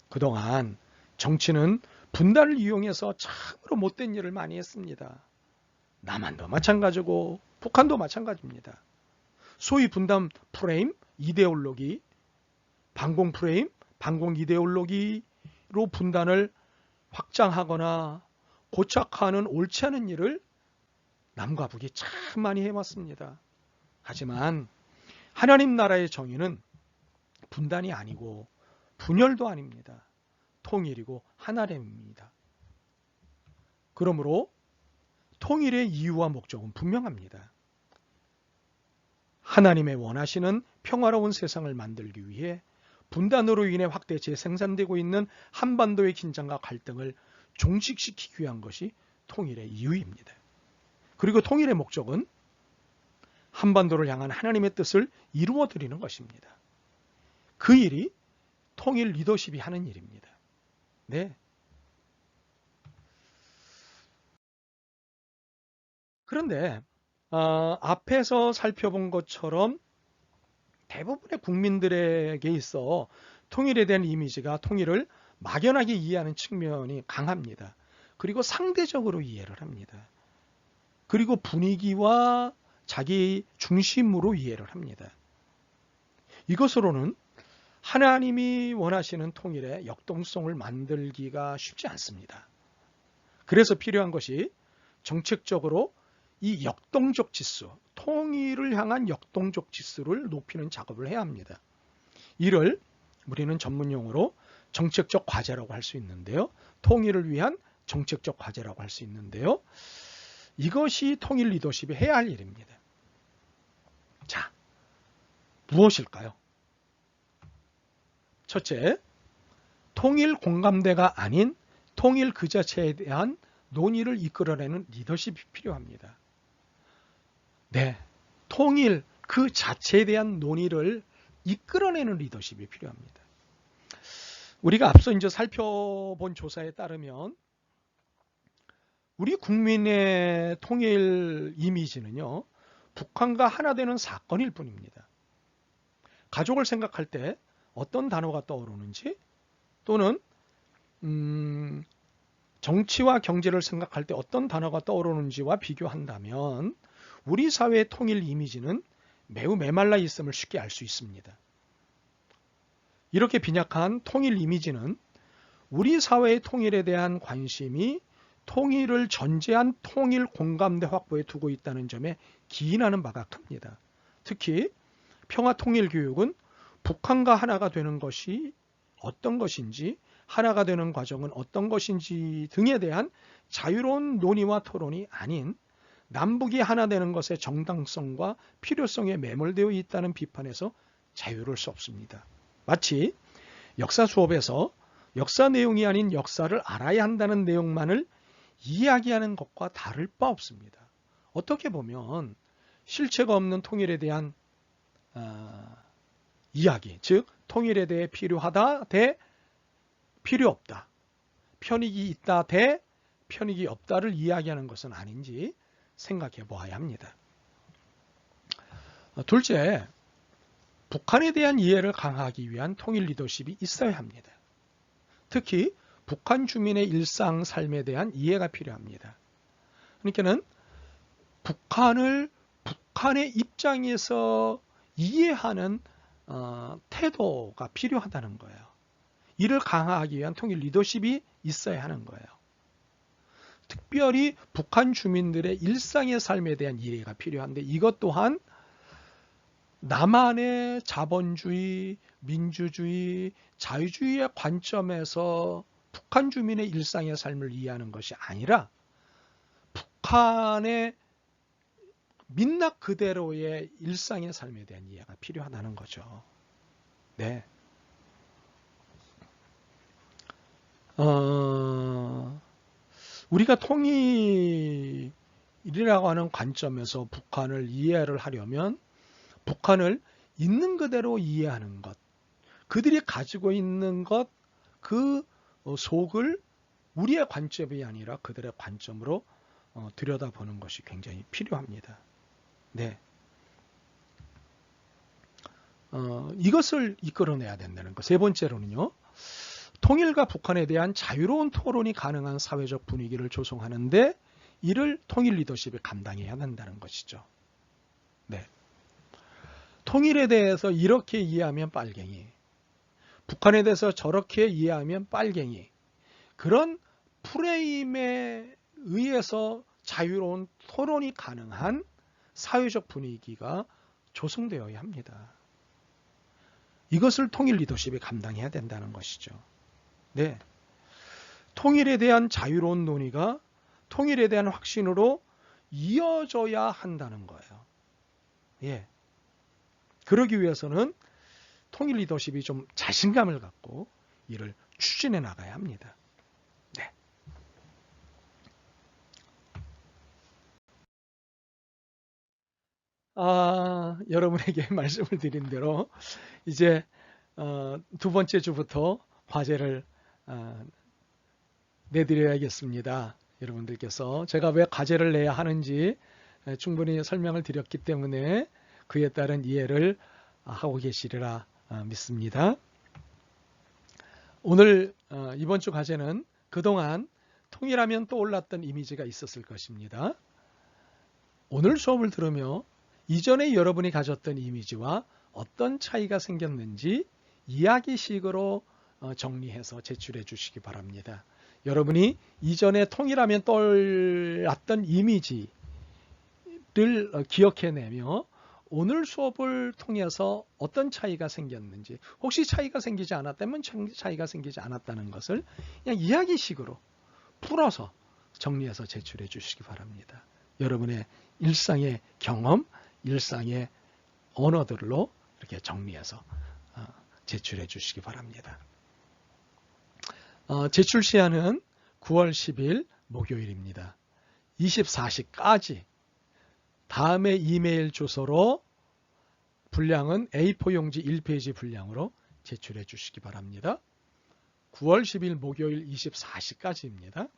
S1: 그동안 정치는 분단을 이용해서 참으로 못된 일을 많이 했습니다. 남한도 마찬가지고 북한도 마찬가지입니다. 소위 분단 프레임, 이데올로기, 반공 프레임, 반공 이데올로기로 분단을 확장하거나 고착하는 옳지 않은 일을 남과 북이 참 많이 해왔습니다. 하지만 하나님 나라의 정의는 분단이 아니고 분열도 아닙니다. 통일이고 하나됨입니다. 그러므로 통일의 이유와 목적은 분명합니다. 하나님의 원하시는 평화로운 세상을 만들기 위해 분단으로 인해 확대 재생산되고 있는 한반도의 긴장과 갈등을 종식시키기 위한 것이 통일의 이유입니다. 그리고 통일의 목적은 한반도를 향한 하나님의 뜻을 이루어드리는 것입니다. 그 일이 통일 리더십이 하는 일입니다. 네. 그런데 앞에서 살펴본 것처럼 대부분의 국민들에게 있어 통일에 대한 이미지가 통일을 막연하게 이해하는 측면이 강합니다. 그리고 상대적으로 이해를 합니다. 그리고 분위기와 자기 중심으로 이해를 합니다. 이것으로는 하나님이 원하시는 통일의 역동성을 만들기가 쉽지 않습니다. 그래서 필요한 것이 정책적으로 이 역동적 지수, 통일을 향한 역동적 지수를 높이는 작업을 해야 합니다. 이를 우리는 전문용어로 정책적 과제라고 할 수 있는데요. 통일을 위한 정책적 과제라고 할 수 있는데요. 이것이 통일 리더십이 해야 할 일입니다. 자, 무엇일까요? 첫째, 통일 공감대가 아닌 통일 그 자체에 대한 논의를 이끌어내는 리더십이 필요합니다. 네, 통일 그 자체에 대한 논의를 이끌어내는 리더십이 필요합니다. 우리가 앞서 이제 살펴본 조사에 따르면 우리 국민의 통일 이미지는요, 북한과 하나 되는 사건일 뿐입니다. 가족을 생각할 때 어떤 단어가 떠오르는지, 또는 정치와 경제를 생각할 때 어떤 단어가 떠오르는지와 비교한다면 우리 사회의 통일 이미지는 매우 메말라 있음을 쉽게 알 수 있습니다. 이렇게 빈약한 통일 이미지는 우리 사회의 통일에 대한 관심이 통일을 전제한 통일 공감대 확보에 두고 있다는 점에 기인하는 바가 큽니다. 특히 평화 통일 교육은 북한과 하나가 되는 것이 어떤 것인지, 하나가 되는 과정은 어떤 것인지 등에 대한 자유로운 논의와 토론이 아닌 남북이 하나 되는 것의 정당성과 필요성에 매몰되어 있다는 비판에서 자유로울 수 없습니다. 마치 역사 수업에서 역사 내용이 아닌 역사를 알아야 한다는 내용만을 이야기하는 것과 다를 바 없습니다. 어떻게 보면 실체가 없는 통일에 대한 이야기, 즉 통일에 대해 필요하다 대 필요 없다, 편익이 있다 대 편익이 없다를 이야기하는 것은 아닌지 생각해 보아야 합니다. 둘째, 북한에 대한 이해를 강화하기 위한 통일 리더십이 있어야 합니다. 특히 북한 주민의 일상 삶에 대한 이해가 필요합니다. 그러니까는 북한의 입장에서 이해하는 태도가 필요하다는 거예요. 이를 강화하기 위한 통일 리더십이 있어야 하는 거예요. 특별히 북한 주민들의 일상의 삶에 대한 이해가 필요한데, 이것 또한 남한의 자본주의, 민주주의, 자유주의의 관점에서 북한 주민의 일상의 삶을 이해하는 것이 아니라 북한의 민낯 그대로의 일상의 삶에 대한 이해가 필요하다는 거죠. 네. 우리가 통일이라고 하는 관점에서 북한을 이해를 하려면 북한을 있는 그대로 이해하는 것, 그들이 가지고 있는 것, 그 속을 우리의 관점이 아니라 그들의 관점으로 들여다보는 것이 굉장히 필요합니다. 네. 이것을 이끌어내야 된다는 것. 세 번째로는요, 통일과 북한에 대한 자유로운 토론이 가능한 사회적 분위기를 조성하는데 이를 통일 리더십이 감당해야 한다는 것이죠. 네. 통일에 대해서 이렇게 이해하면 빨갱이, 북한에 대해서 저렇게 이해하면 빨갱이, 그런 프레임에 의해서 자유로운 토론이 가능한 사회적 분위기가 조성되어야 합니다. 이것을 통일 리더십이 감당해야 된다는 것이죠. 네. 통일에 대한 자유로운 논의가 통일에 대한 확신으로 이어져야 한다는 거예요. 예. 그러기 위해서는 통일 리더십이 좀 자신감을 갖고 이를 추진해 나가야 합니다. 네. 여러분에게 말씀을 드린 대로 이제 두 번째 주부터 과제를 내드려야겠습니다. 여러분들께서 제가 왜 과제를 내야 하는지 충분히 설명을 드렸기 때문에 그에 따른 이해를 하고 계시리라 믿습니다. 오늘 이번 주 과제는 그동안 통일하면 떠올랐던 이미지가 있었을 것입니다. 오늘 수업을 들으며 이전에 여러분이 가졌던 이미지와 어떤 차이가 생겼는지 이야기식으로 정리해서 제출해 주시기 바랍니다. 여러분이 이전에 통일하면 떠올랐던 이미지를 기억해내며 오늘 수업을 통해서 어떤 차이가 생겼는지, 혹시 차이가 생기지 않았다면 차이가 생기지 않았다는 것을 그냥 이야기식으로 풀어서 정리해서 제출해 주시기 바랍니다. 여러분의 일상의 경험, 일상의 언어들로 이렇게 정리해서 제출해 주시기 바랍니다. 제출 시한은 9월 10일 목요일입니다. 24시까지 다음에 이메일 주소로 분량은 A4 용지 1페이지 분량으로 제출해 주시기 바랍니다. 9월 10일 목요일 24시까지입니다.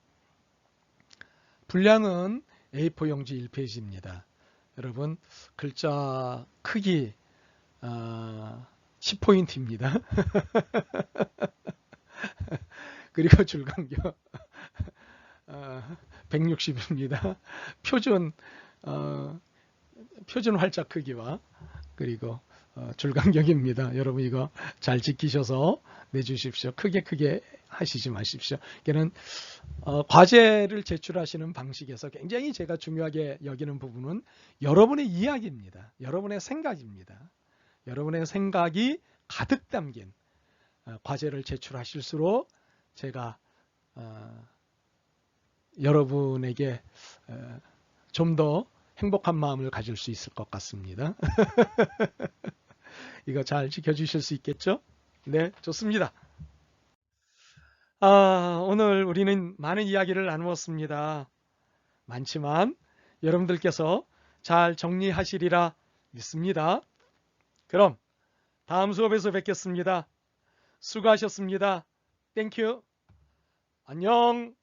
S1: 분량은 A4 용지 1페이지입니다. 여러분 글자 크기 10포인트입니다. 그리고 줄 간격 160입니다. 표준 활자 크기와 그리고 줄 간격입니다. 여러분 이거 잘 지키셔서 내주십시오. 크게 하시지 마십시오. 이게는 과제를 제출하시는 방식에서 굉장히 제가 중요하게 여기는 부분은 여러분의 이야기입니다. 여러분의 생각입니다. 여러분의 생각이 가득 담긴 과제를 제출하실수록 제가 여러분에게 좀 더 행복한 마음을 가질 수 있을 것 같습니다. 이거 잘 지켜주실 수 있겠죠? 네, 좋습니다. 오늘 우리는 많은 이야기를 나누었습니다. 많지만 여러분들께서 잘 정리하시리라 믿습니다. 그럼 다음 수업에서 뵙겠습니다. 수고하셨습니다. 땡큐. 안녕.